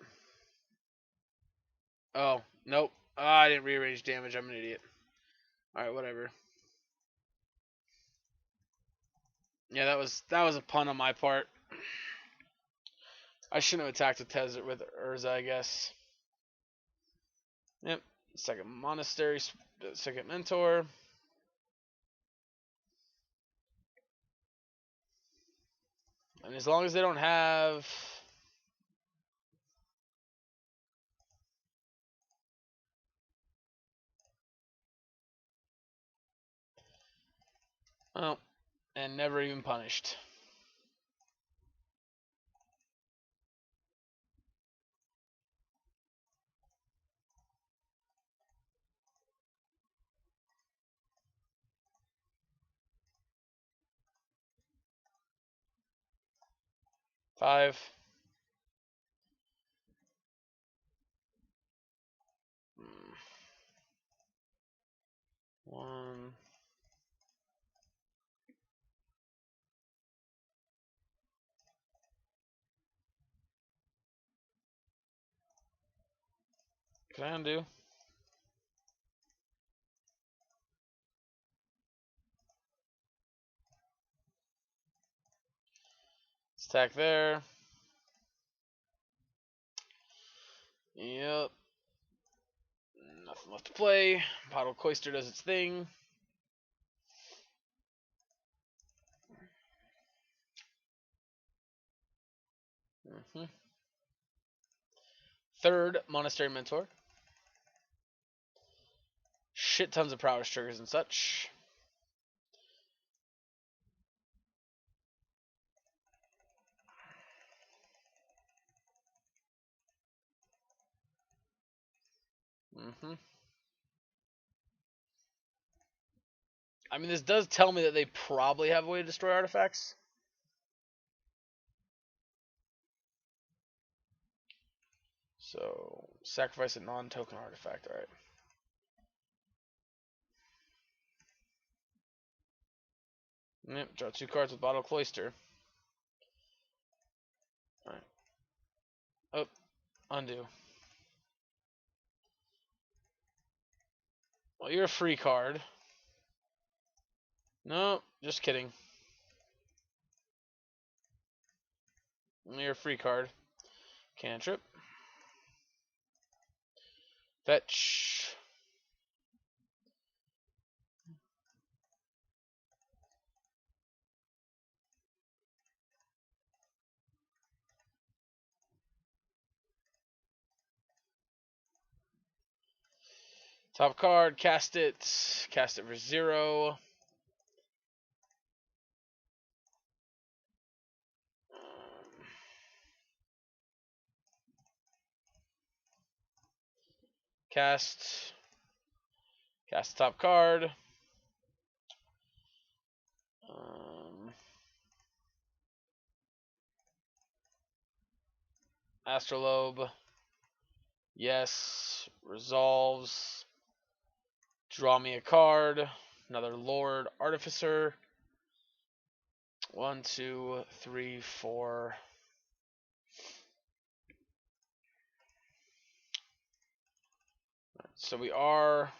Oh, nope. Oh, I didn't rearrange damage. I'm an idiot. Alright, whatever. Yeah, that was a pun on my part. I shouldn't have attacked with Urza, I guess. Yep. Second Monastery, second Mentor. And as long as they don't have... Well, and never even punished. Five. One. Can I undo? Attack there. Yep. Nothing left to play. Bottle Cloister does its thing. Third Monastery Mentor. Shit tons of prowess triggers and such. I mean, this does tell me that they probably have a way to destroy artifacts. So, sacrifice a non-token artifact. Alright. Yep, draw 2 cards with Bottle Cloister. Alright. Oh, undo. Well, you're a free card. No, just kidding. You're a free card. Cantrip. Fetch. Top card, cast it. Cast it for 0. Cast. Cast the top card. Astrolabe. Yes. Resolves. Draw me a card. Another Lord Artificer. 1, 2, 3, 4. So we are.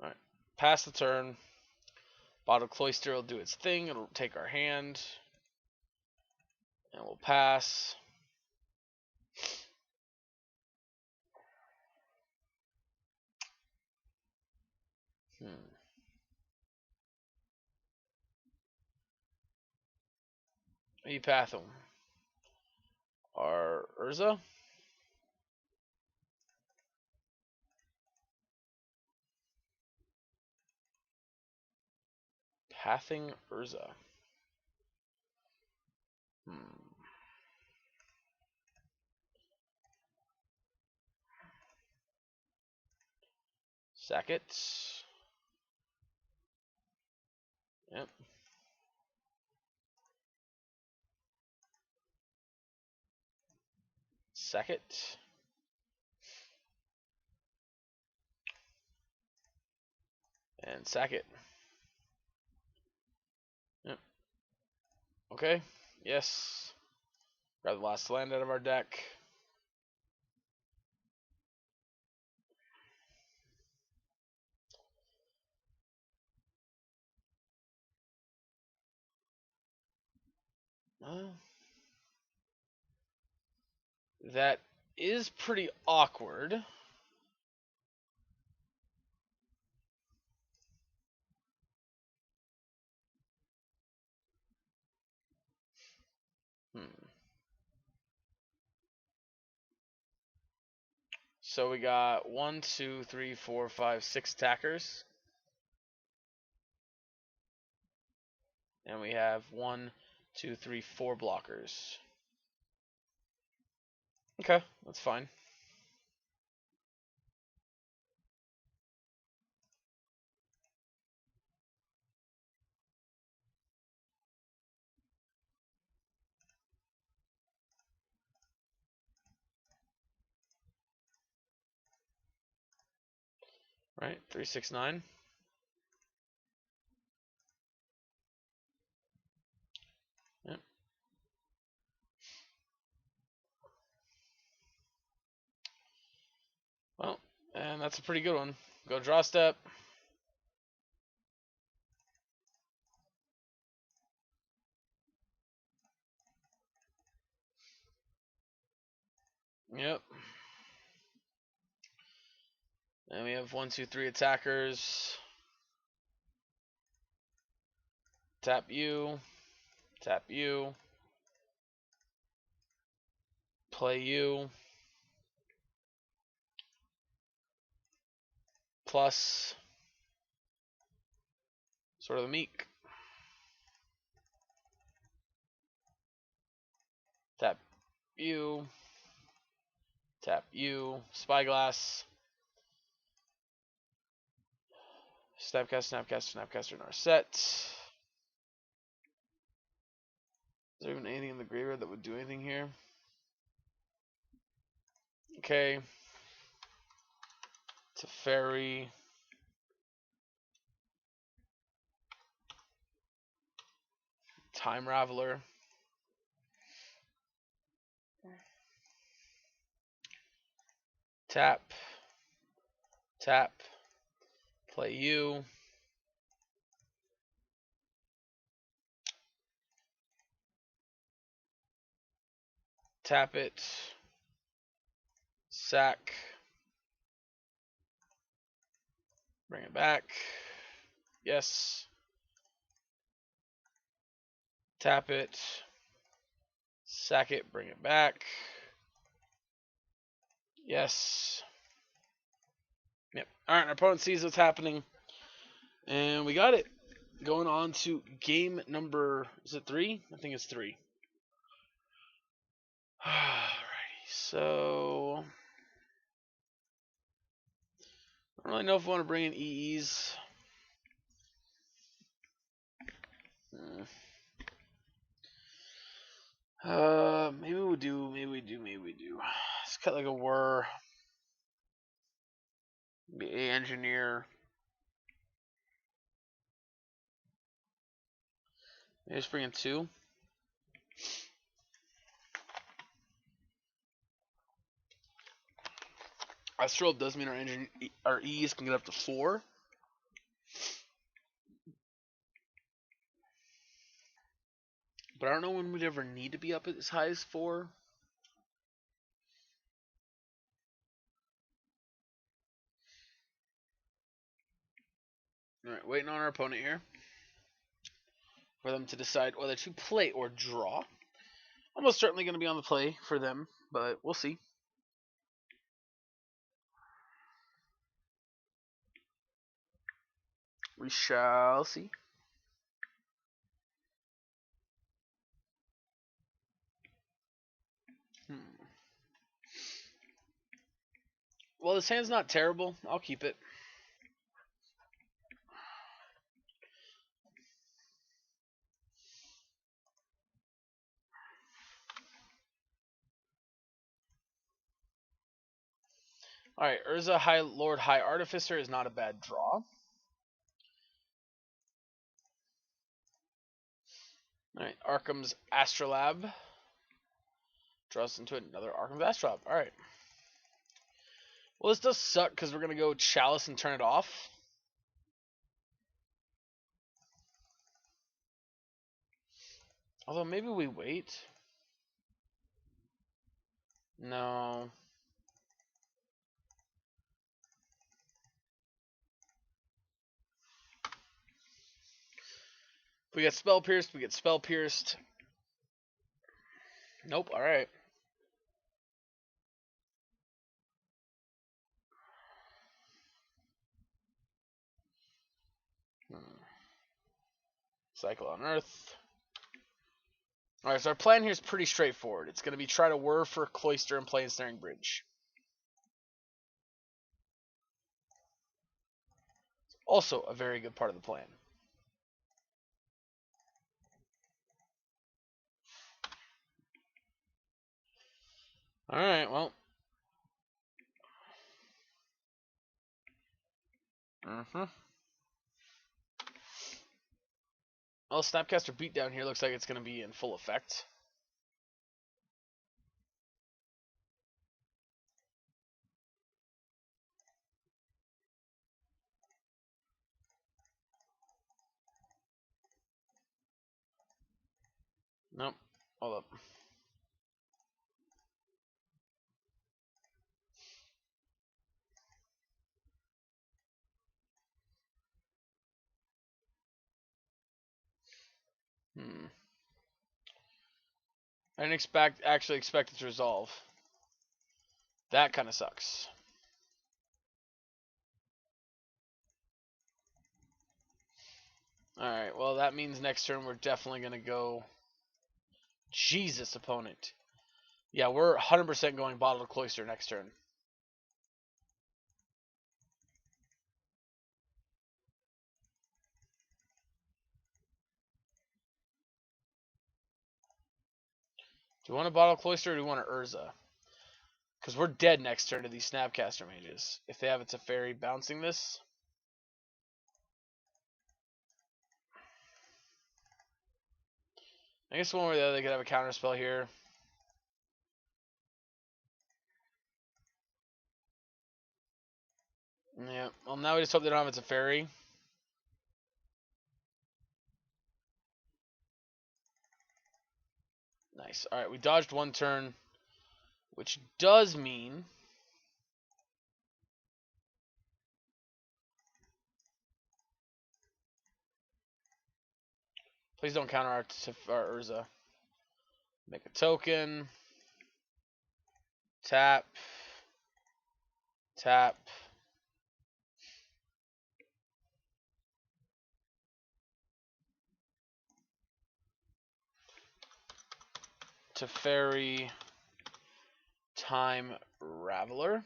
Alright. Pass the turn. Bottle Cloister will do its thing. It'll take our hand. And we'll pass. Epathum. Our Urza. Pathing Urza. Sack it. Yep. Sack it. And sack it. Yep. Okay. Yes. Grab the last land out of our deck. That is pretty awkward. So we got 1, 2, 3, 4, 5, 6 attackers. And we have 1, 2, 3, 4 blockers. Okay, that's fine. Right, 3, 6, 9. Yep. Well, and that's a pretty good one. Go draw step. Yep. And we have 1, 2, 3 attackers. Tap you. Tap you. Play you. Plus sort of the Meek. Tap you. Tap you. Spyglass. Snapcaster in our set. Is there even anything in the graveyard that would do anything here? Okay. It's a fairy. Time Raveler. Tap. Tap. Play you. Tap it. Sack. Bring it back. Yes. Tap it. Sack it. Bring it back. Yes. Yep. Alright, our opponent sees what's happening. And we got it. Going on to game number, is it 3? I think it's 3. Alrighty, so I don't really know if I want to bring in EEs. Maybe we do. Let's cut like a whir. Be a engineer. Maybe just bring in 2. Astral does mean our E's can get up to 4. But I don't know when we'd ever need to be up as high as 4. Alright, waiting on our opponent here for them to decide whether to play or draw. Almost certainly going to be on the play for them, but we'll see. We shall see. Well, this hand's not terrible. I'll keep it. Alright, Urza Lord High Artificer is not a bad draw. Alright, Arkham's Astrolabe. Draws into another Arkham's Astrolabe. Alright. Well, this does suck because we're going to go Chalice and turn it off. Although, maybe we wait. No. If we get Spell Pierced, we get Spell Pierced. Nope, alright. Cycle on Earth. Alright, so our plan here is pretty straightforward. It's going to be try to whir for Cloister and play Ensnaring Bridge. It's also a very good part of the plan. Alright, well. Well, Snapcaster Beatdown here looks like it's going to be in full effect. Nope. Hold up. I didn't actually expect it to resolve. That kind of sucks. Alright, well that means next turn we're definitely going to go... Jesus, opponent. Yeah, we're 100% going Bottled Cloister next turn. Do we want a Bottle Cloister or do we want an Urza? Because we're dead next turn to these Snapcaster Mages. If they have a Teferi bouncing this. I guess one way or the other they could have a counter spell here. Yeah, well now we just hope they don't have a Teferi. Nice. Alright, we dodged one turn, which does mean please don't counter our Urza. Make a token. Tap. Tap. Teferi. Time Raveler.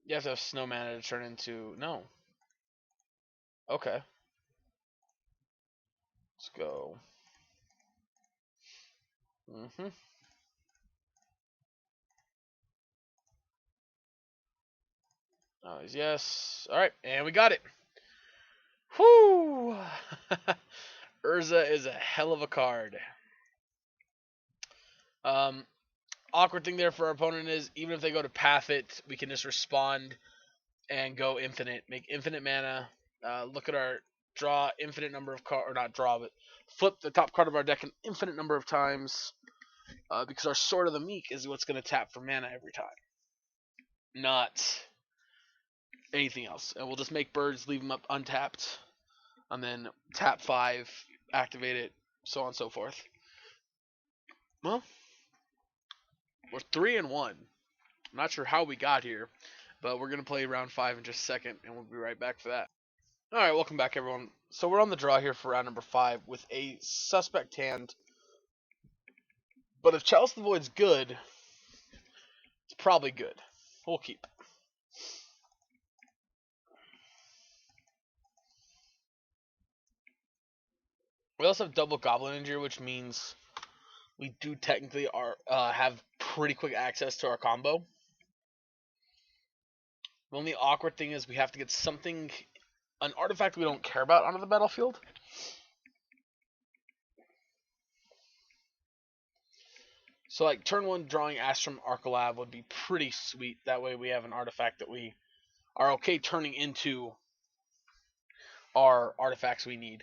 You have to have snow mana to turn into... No. Okay. Let's go. Mm-hmm. Oh, yes. Alright, and we got it. Whoo! Urza is a hell of a card. Awkward thing there for our opponent is, even if they go to path it, we can just respond and go infinite. Make infinite mana. Look at our draw infinite number of cards, or not draw, but flip the top card of our deck an infinite number of times. Because our Sword of the Meek is what's going to tap for mana every time. Not anything else. And we'll just make birds, leave them up untapped, and then tap 5, activate it, so on and so forth. Well, we're 3-1. I'm not sure how we got here, but we're going to play round 5 in just a second, and we'll be right back for that. Alright, welcome back, everyone. So we're on the draw here for round number 5 with a suspect hand. But if Chalice of the Void's good, it's probably good. We'll keep. We also have double Goblin Injury, which means we do technically have pretty quick access to our combo. The only awkward thing is we have to get something, an artifact we don't care about, onto the battlefield. So like turn 1 drawing Astrum Arcalab would be pretty sweet. That way we have an artifact that we are okay turning into our artifacts we need.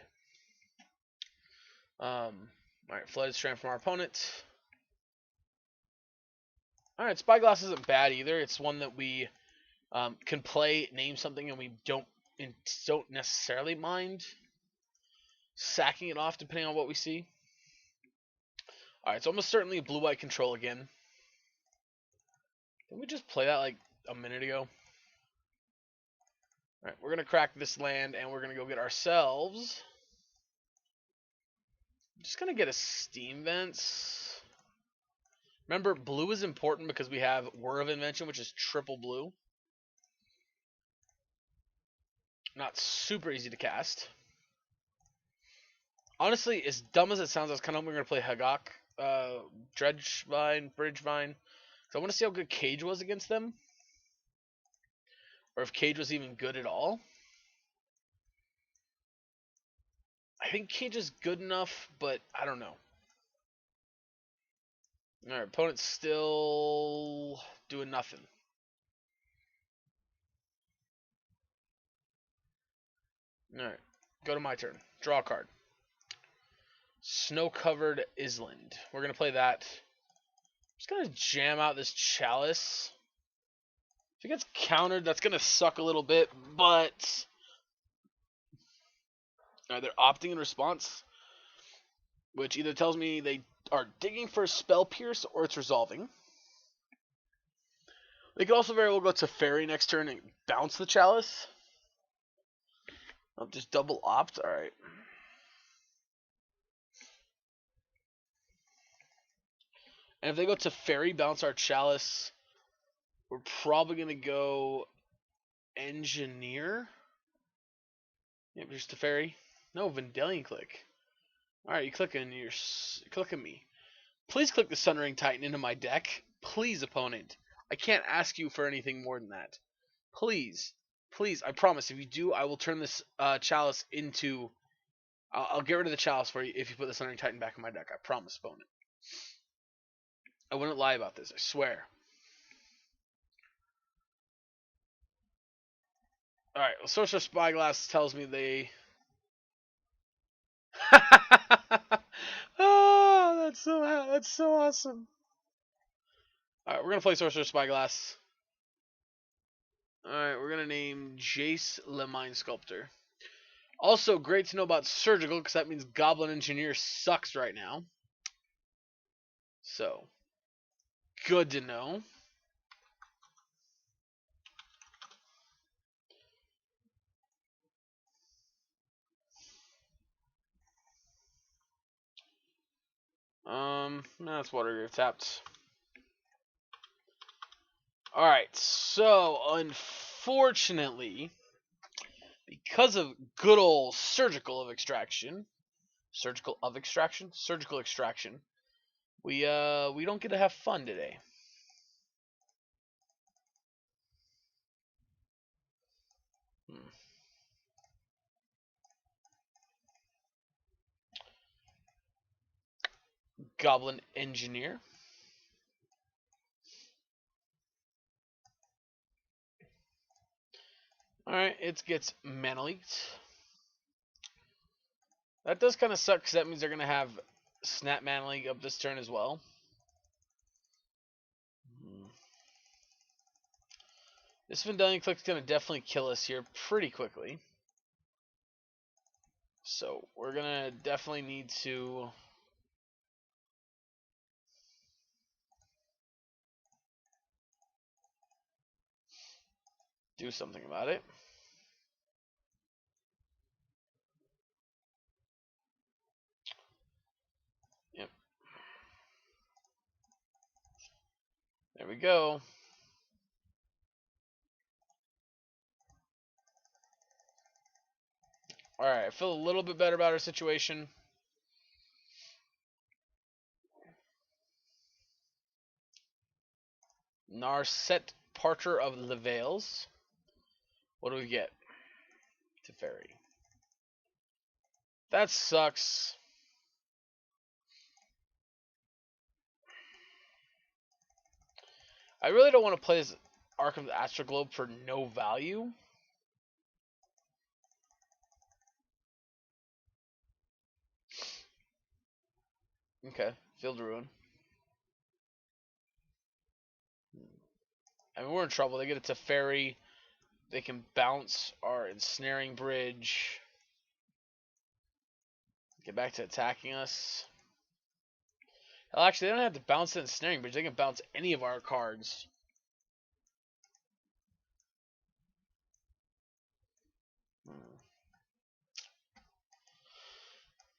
Alright, Flooded Strand from our opponent. Alright, Spyglass isn't bad either. It's one that we can play, name something, and we don't necessarily mind sacking it off depending on what we see. Alright, it's almost certainly a blue-white control again. Didn't we just play that like a minute ago? Alright, we're going to crack this land, and we're going to go get ourselves... just going to get a Steam Vents. Remember, blue is important because we have Whir of Invention, which is triple blue. Not super easy to cast. Honestly, as dumb as it sounds, I was kind of hoping we were going to play Hagak. Dredgevine, Bridgevine. So I want to see how good Cage was against them. Or if Cage was even good at all. I think Cage is good enough, but I don't know. Alright, opponent's still doing nothing. Alright, go to my turn. Draw a card. Snow-covered Island. We're going to play that. I'm just going to jam out this Chalice. If it gets countered, that's going to suck a little bit, but... they're opting in response, which either tells me they are digging for a Spell Pierce or it's resolving. They could also very well go to Fairy next turn and bounce the Chalice. I'll just double opt. Alright. And if they go to Fairy, bounce our Chalice, we're probably going to go Engineer. Yep, just a fairy. No, Vendilion click. Alright, you clicking me. Please click the Sunring Titan into my deck. Please, opponent. I can't ask you for anything more than that. Please. Please, I promise, if you do, I will turn this Chalice into... I'll get rid of the Chalice for you if you put the Sunring Titan back in my deck. I promise, opponent. I wouldn't lie about this, I swear. Alright, well, Sorcerer Spyglass tells me they... Oh, that's so awesome. Alright, we're gonna play Sorcerer Spyglass. Alright, we're gonna name Jace Le Mind Sculptor. Also, great to know about Surgical, because that means Goblin Engineer sucks right now. So, good to know. That's Water tapped. Alright, so, unfortunately, because of good old Surgical Extraction, we don't get to have fun today. Goblin Engineer. Alright, it gets Mana Leaked. That does kind of suck, because that means they're going to have Snap Mana Leak up this turn as well. This Vendilion Click's going to definitely kill us here pretty quickly. So, we're going to definitely need to... do something about it. Yep. There we go. Alright, I feel a little bit better about our situation. Narset Parter of the Vales. What do we get? Teferi. That sucks. I really don't want to play this Arc of the Astroglobe for no value. Okay, Field Ruin. I mean, we're in trouble. They get it to Teferi. They can bounce our Ensnaring Bridge. Get back to attacking us. Well, actually, they don't have to bounce the Ensnaring Bridge. They can bounce any of our cards.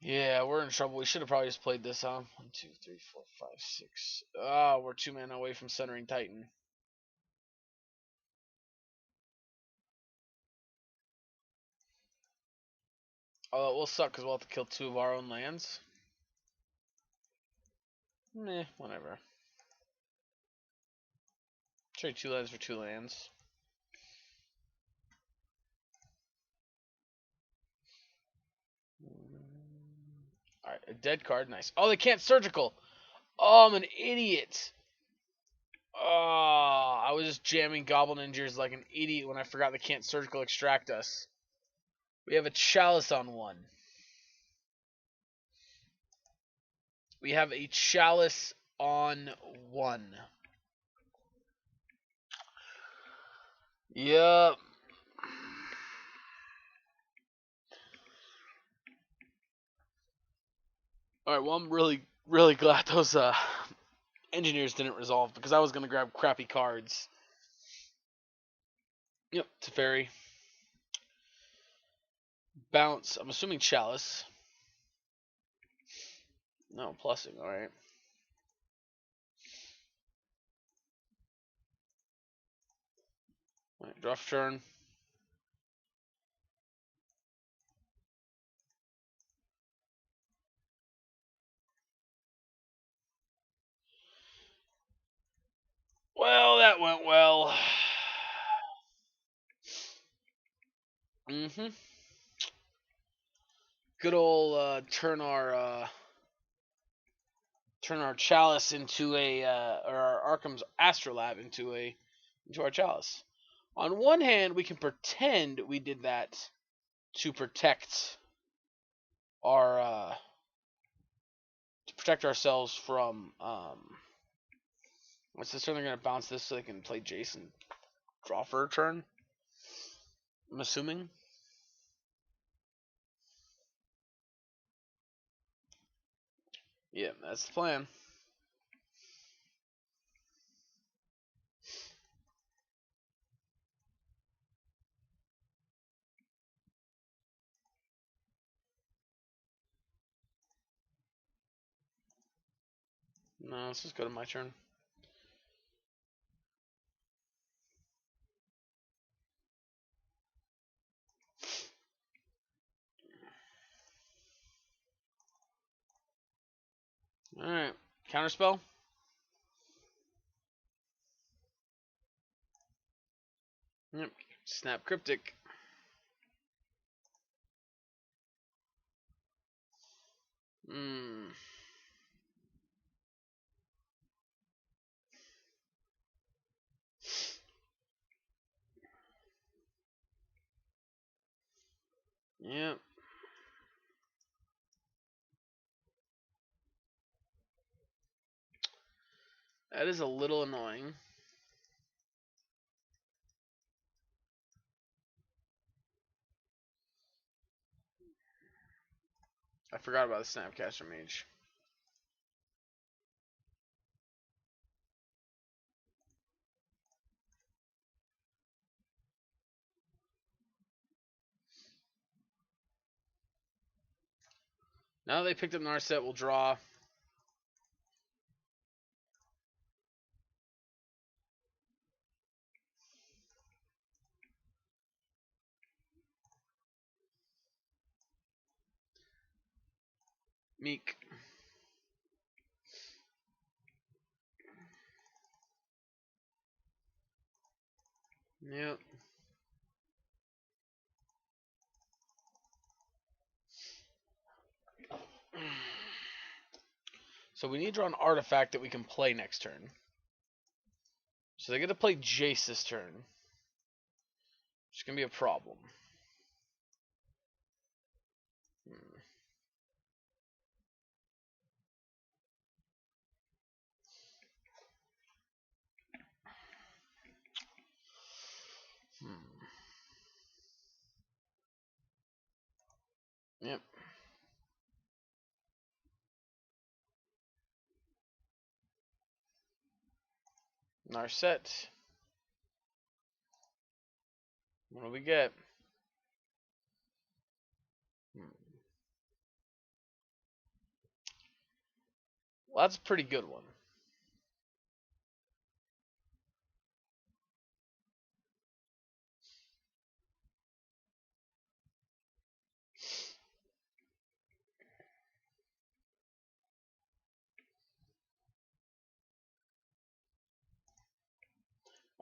Yeah, we're in trouble. We should have probably just played this, huh? 1, 2, 3, 4, 5, 6. Ah, we're 2 mana away from Centering Titan. Oh, it will suck because we'll have to kill 2 of our own lands. Meh, whatever. Trade 2 lands for 2 lands. Alright, a dead card. Nice. Oh, they can't Surgical. Oh, I'm an idiot. Oh, I was just jamming Goblin Engineers like an idiot when I forgot they can't Surgical Extract us. We have a Chalice on 1. We have a Chalice on 1. Yep. Alright, well, I'm really glad those engineers didn't resolve, because I was going to grab crappy cards. Yep, Teferi. Bounce. I'm assuming Chalice. No, plussing. Alright. Alright, draw for turn. went well. Mm-hmm. Good old turn our chalice into a or our Arkham's Astrolabe into our chalice. On one hand, we can pretend we did that to protect our ourselves from what's this turn? They're gonna bounce this so they can play Jason draw for a turn. I'm assuming. Yeah, that's the plan. No, let's just go to my turn. Alright. Counterspell? Yep. Snap Cryptic. Hmm. Yep. That is a little annoying. I forgot about the Snapcaster Mage. Now they picked up Narset, we'll draw. Meek. Yep. So we need to draw an artifact that we can play next turn. So they get to play Jace this turn. It's going to be a problem. Yep. Narset. What do we get? Well, that's a pretty good one.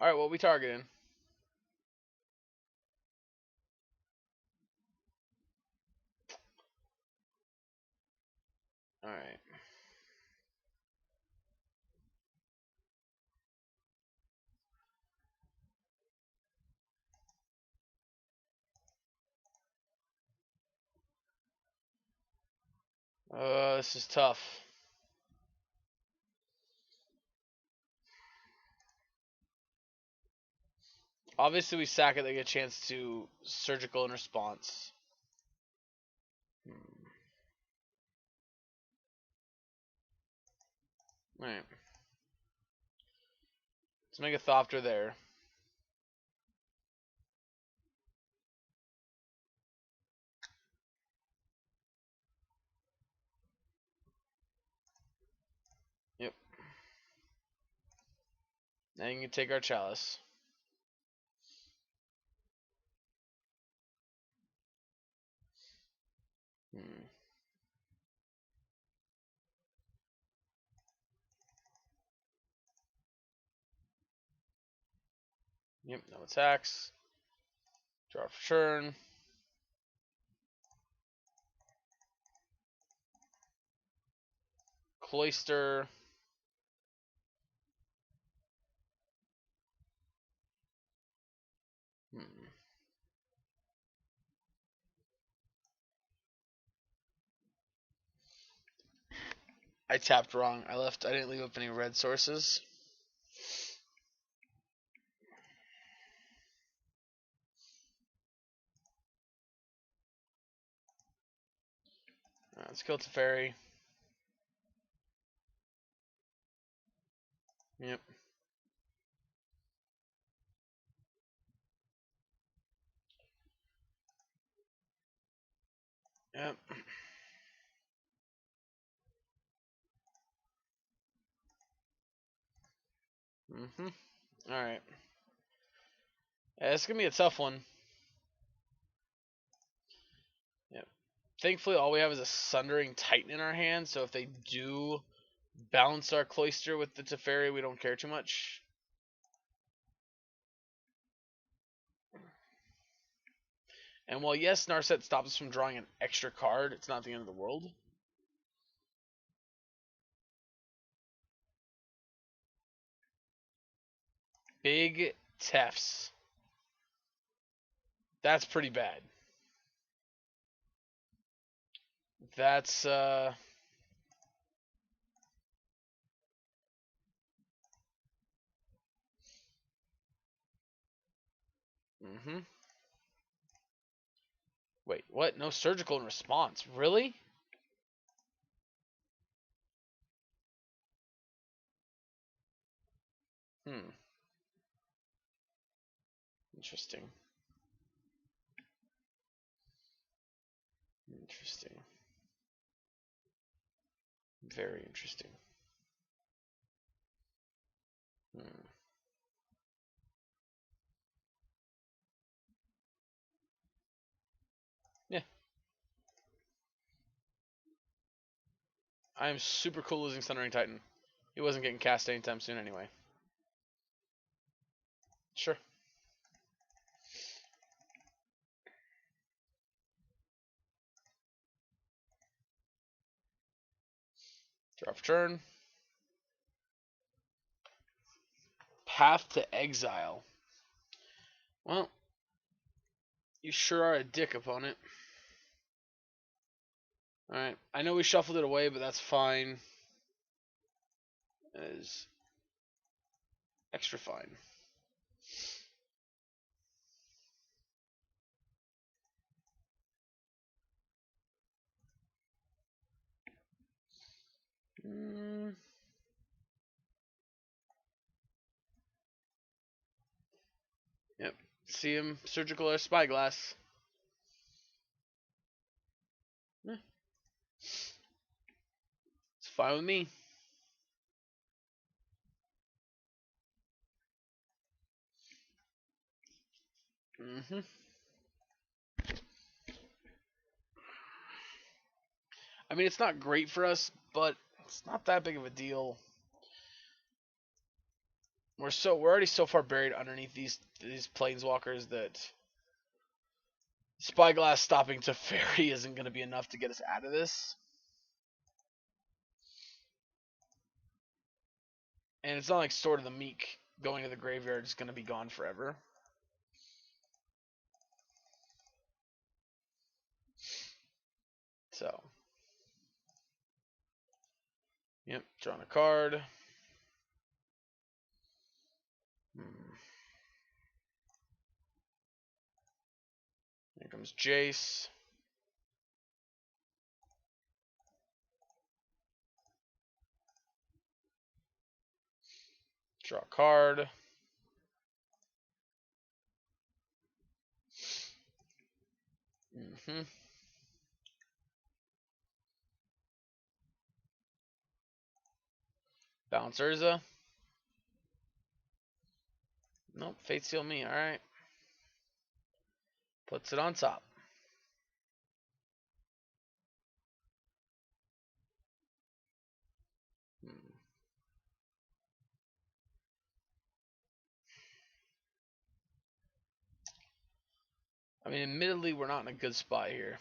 Alright, what we targeting? Alright. This is tough. Obviously, we sack it, they get a chance to surgical in response. Alright. Let's make a Thopter there. Yep. Now you can take our chalice. Yep, no attacks. Draw for turn. Cloister. I tapped wrong. I didn't leave up any red sources. Let's kill Teferi. Yep. Yep. Alright. Yeah, it's going to be a tough one. Yep. Thankfully, all we have is a Sundering Titan in our hand, so if they do balance our Cloister with the Teferi, we don't care too much. And while, yes, Narset stops us from drawing an extra card, it's not the end of the world. Big Tefs. That's pretty bad. That's, Wait, what? No surgical in response. Really? Interesting. Interesting. Very interesting. Yeah. I am super cool losing Sundering Titan. He wasn't getting cast anytime soon anyway. Sure. Draw for turn. Path to Exile. Well, you sure are a dick, opponent. Alright. I know we shuffled it away, but that's fine. That is extra fine. Yep. See him. Surgical or Spyglass. Yeah. It's fine with me. I mean, it's not great for us, but it's not that big of a deal. We're already so far buried underneath these planeswalkers that Spyglass stopping Teferi isn't going to be enough to get us out of this. And it's not like Sword of the Meek going to the graveyard is going to be gone forever. So, yep, drawing a card. Here comes Jace. Draw a card. Bounce Urza. Nope, Fate Seal me. Alright. Puts it on top. I mean, admittedly, we're not in a good spot here.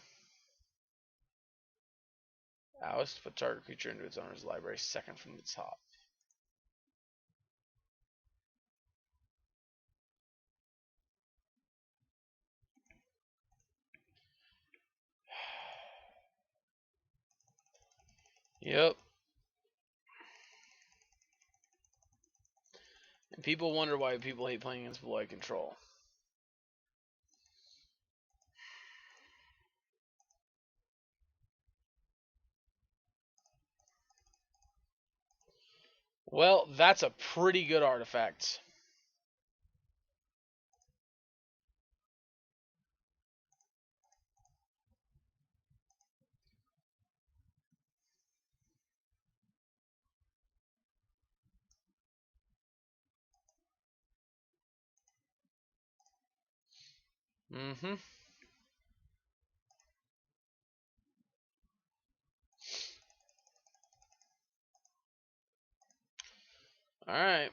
Oust, put target creature into its owner's library second from the top. Yep. And people wonder why people hate playing against blue-eye control. Well, that's a pretty good artifact. Mm-hmm. Alright.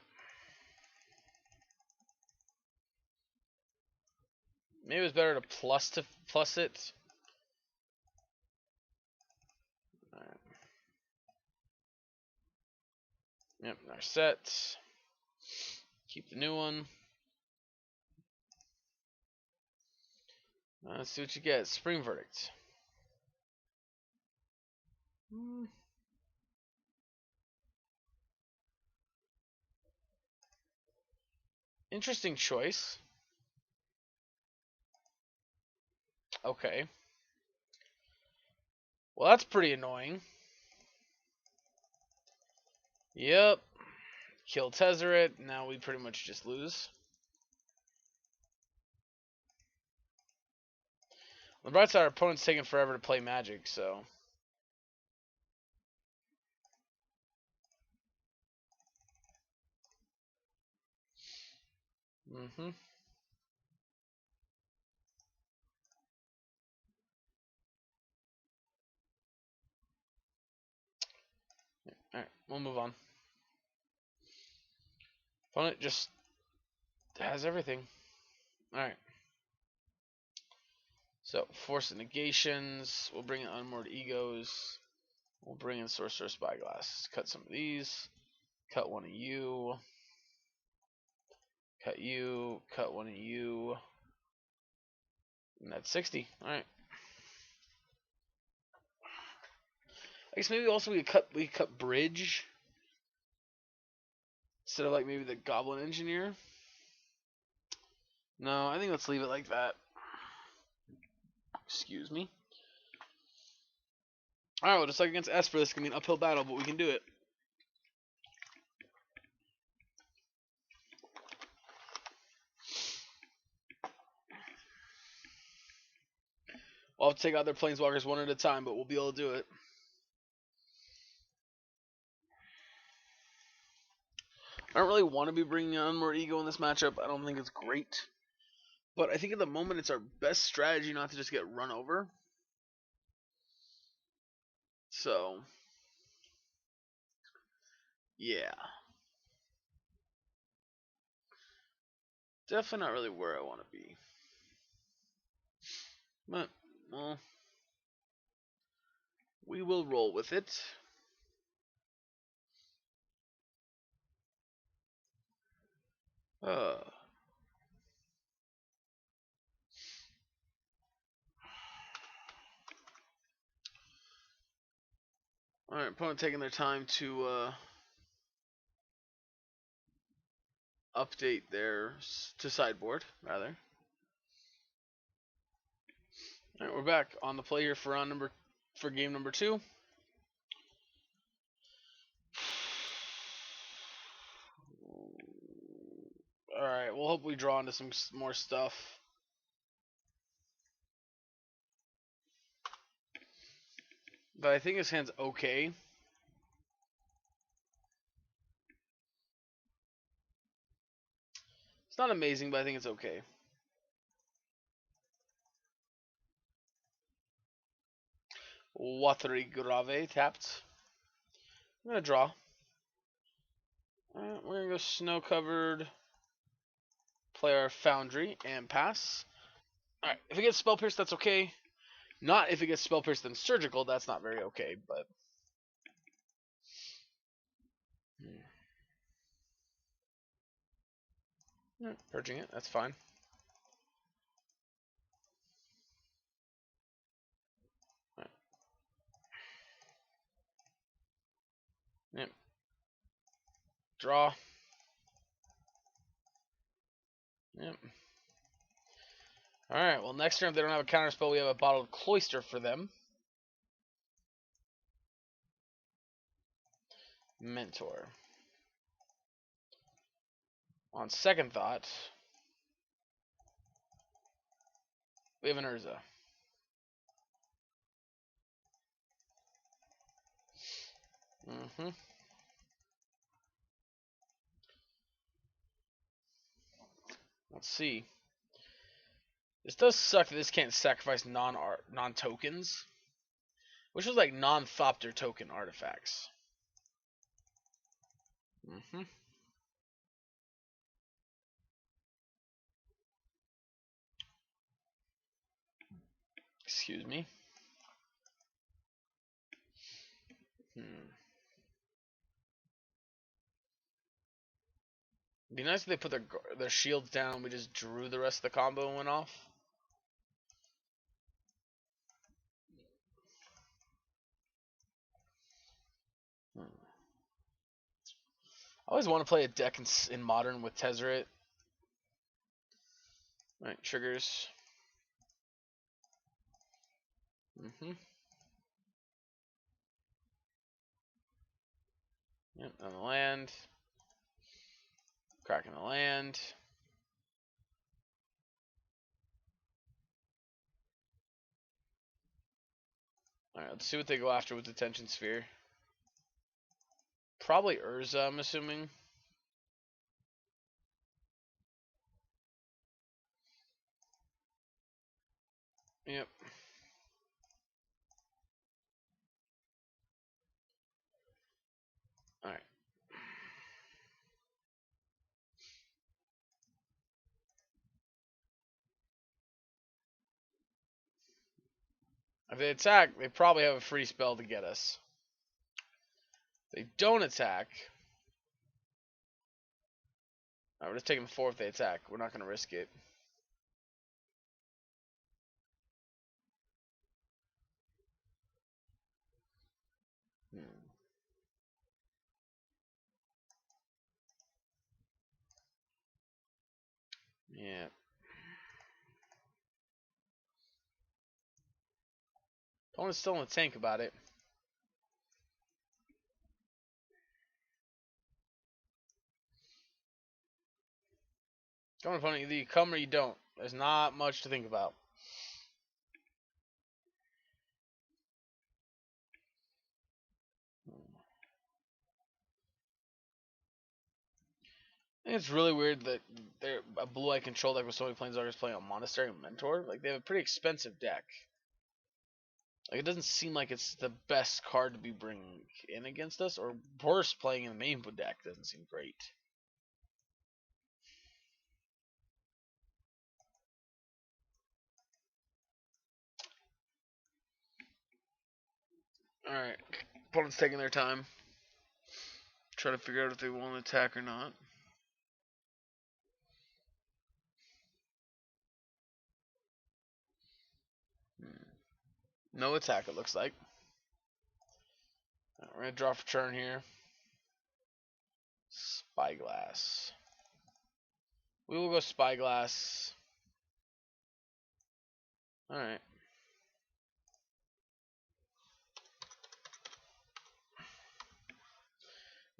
Maybe it's better to plus it. Alright. Yep, our set. Keep the new one. Let's see what you get. Spring Verdict. Interesting choice. Okay. Well, that's pretty annoying. Yep. Kill Tezzeret. Now we pretty much just lose. On the bright side, our opponent's taking forever to play Magic, so. Mm-hmm. Alright, we'll move on. Opponent just has everything. Alright. So, Force of Negations. We'll bring in Unmoored Egos. We'll bring in Sorcerer Spyglass. Cut some of these. Cut one of you. Cut you. Cut one of you. And that's 60. Alright. I guess maybe also we cut Bridge. Instead of like maybe the Goblin Engineer. No, I think let's leave it like that. Excuse me. Alright, well, just like against Esper, this is going to be an uphill battle, but we can do it. I'll have to take out their Planeswalkers one at a time, but we'll be able to do it. I don't really want to be bringing on more ego in this matchup. I don't think it's great. But I think at the moment it's our best strategy not to just get run over. So, yeah. Definitely not really where I want to be. But, well, we will roll with it. Alright, opponent taking their time to update their to sideboard rather. Alright, we're back on the play here for game number 2. Alright, we'll hope we draw into some more stuff. But I think his hand's okay. It's not amazing, but I think it's okay. Watery Grave tapped. I'm going to draw. Alright, we're going to go snow covered. Play our Foundry and pass. Alright, if it gets Spell Pierce, that's okay. Not if it gets Spell Pierce, then Surgical, that's not very okay, but... Purging it, that's fine. Right. Yep. Draw. Yep. Alright, well next turn if they don't have a counter spell, we have a Bottled Cloister for them. Mentor. On second thought, we have an Urza. Let's see. This does suck that this can't sacrifice non-tokens. Which was like non-Thopter token artifacts. Excuse me. It'd be nice if they put their shields down and we just drew the rest of the combo and went off. I always want to play a deck in Modern with Tezzeret. Alright, triggers. Yep, on the land. Cracking the land. Alright, let's see what they go after with Detention Sphere. Probably Urza, I'm assuming. Yep. Alright. If they attack, they probably have a free spell to get us. If they don't attack... Alright, we're just taking the 4 if they attack. We're not going to risk it. Yeah. Opponent's still in the tank about it. Come on, opponent. Either you come or you don't. There's not much to think about. I think it's really weird that they're a blue-eye control deck with so many planeswalkers playing on Monastery and Mentor. Like, they have a pretty expensive deck. Like, it doesn't seem like it's the best card to be bringing in against us, or worse, playing in the main deck doesn't seem great. Alright, opponent's taking their time. Try to figure out if they want to attack or not. No attack, it looks like. Right, we're going to draw for turn here. Spyglass. We will go Spyglass. Alright.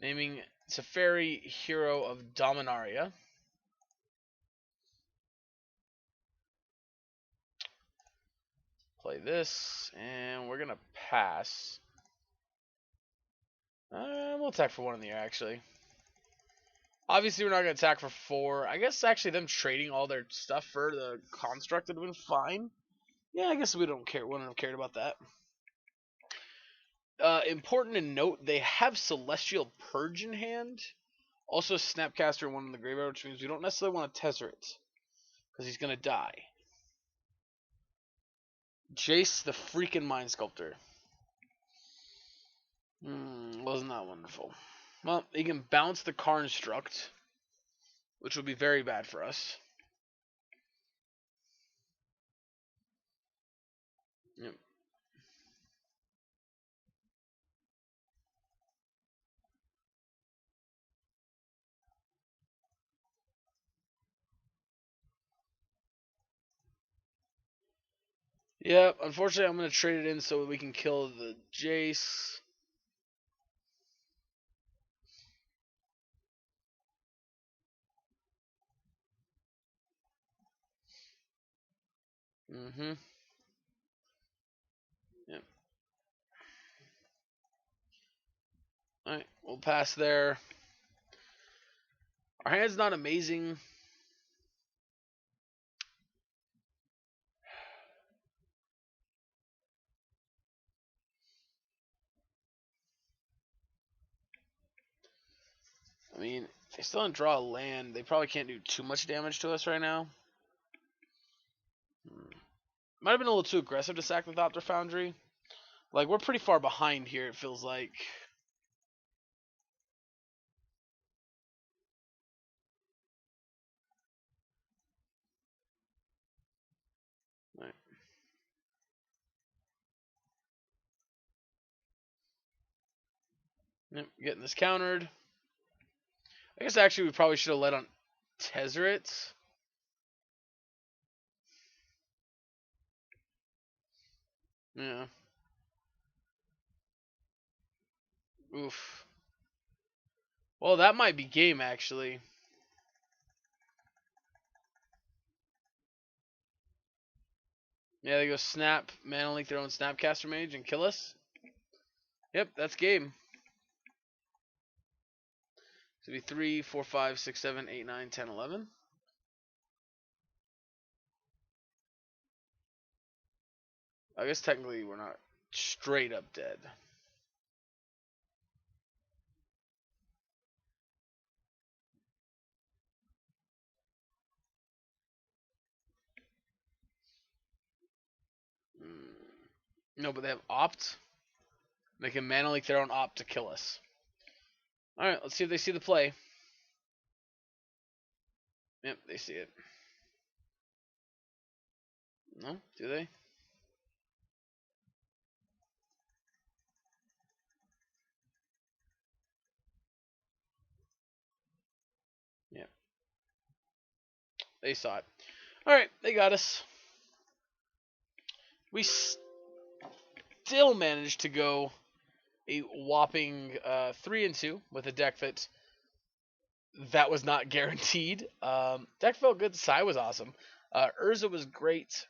Naming Teferi Hero of Dominaria. Play this, and we're going to pass. We'll attack for 1 in the air, actually. Obviously, we're not going to attack for 4. I guess actually them trading all their stuff for the construct would have been fine. Yeah, I guess we don't care. We wouldn't have cared about that. Important to note, they have Celestial Purge in hand. Also, Snapcaster 1 in the graveyard, which means we don't necessarily want to Tezzeret, because he's going to die. Jace the freaking Mind Sculptor. Wasn't that wonderful. Well, he can bounce the Construct, which would be very bad for us. Yep. Yep, unfortunately I'm going to trade it in so we can kill the Jace. Mm-hmm. Yep. Alright, we'll pass there. Our hand's not amazing. I mean, if they still don't draw a land, they probably can't do too much damage to us right now. Might have been a little too aggressive to sack the Thopter Foundry. Like, we're pretty far behind here, it feels like. Right. Yep, getting this countered. I guess actually we probably should have let on Tezzeret. Yeah. Oof. Well, that might be game, actually. Yeah, they go snap, Mana Leak their own Snapcaster Mage and kill us. Yep, that's game. So it'd be 3, 4, 5, 6, 7, 8, 9, 10, 11. I guess technically we're not straight up dead. No, but they have Opt. They can Mana Leak their own Opt to kill us. Alright, let's see if they see the play. Yep, they see it. No? Do they? Yep. They saw it. Alright, they got us. We still managed to go a whopping 3-2 with a deck that was not guaranteed. Deck felt good. Sai was awesome. Urza was great.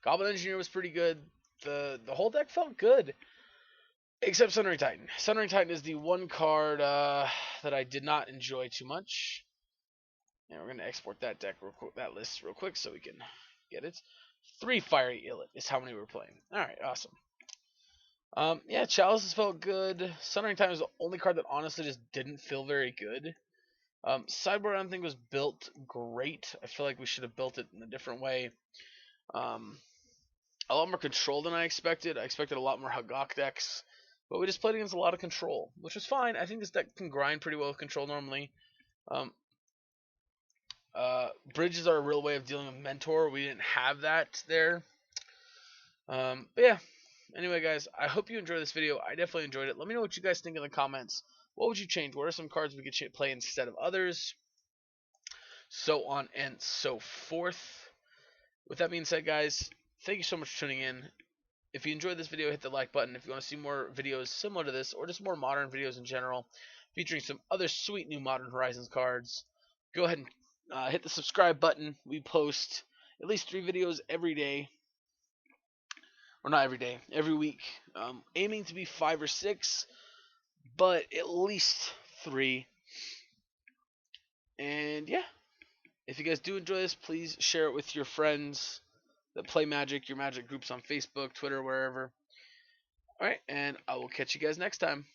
Goblin Engineer was pretty good. The whole deck felt good, except Sunring Titan. Sunring Titan is the one card that I did not enjoy too much. And we're gonna export that deck that list real quick so we can get it. 3 Fiery Illit is how many we're playing. All right, awesome. Yeah, Chalices felt good. Sunring Titan was the only card that honestly just didn't feel very good. Sideboard, I don't think was built great. I feel like we should have built it in a different way. A lot more control than I expected. I expected a lot more Hagok decks, but we just played against a lot of control, which was fine. I think this deck can grind pretty well with control normally. Bridges are a real way of dealing with Mentor. We didn't have that there. But yeah. Anyway, guys, I hope you enjoyed this video. I definitely enjoyed it. Let me know what you guys think in the comments. What would you change? What are some cards we could play instead of others? So on and so forth. With that being said, guys, thank you so much for tuning in. If you enjoyed this video, hit the like button. If you want to see more videos similar to this, or just more modern videos in general, featuring some other sweet new Modern Horizons cards, go ahead and hit the subscribe button. We post at least 3 videos every day. Or not every day, every week. Aiming to be 5 or 6, but at least 3. And yeah, if you guys do enjoy this, please share it with your friends that play Magic, your Magic groups on Facebook, Twitter, wherever. Alright, and I will catch you guys next time.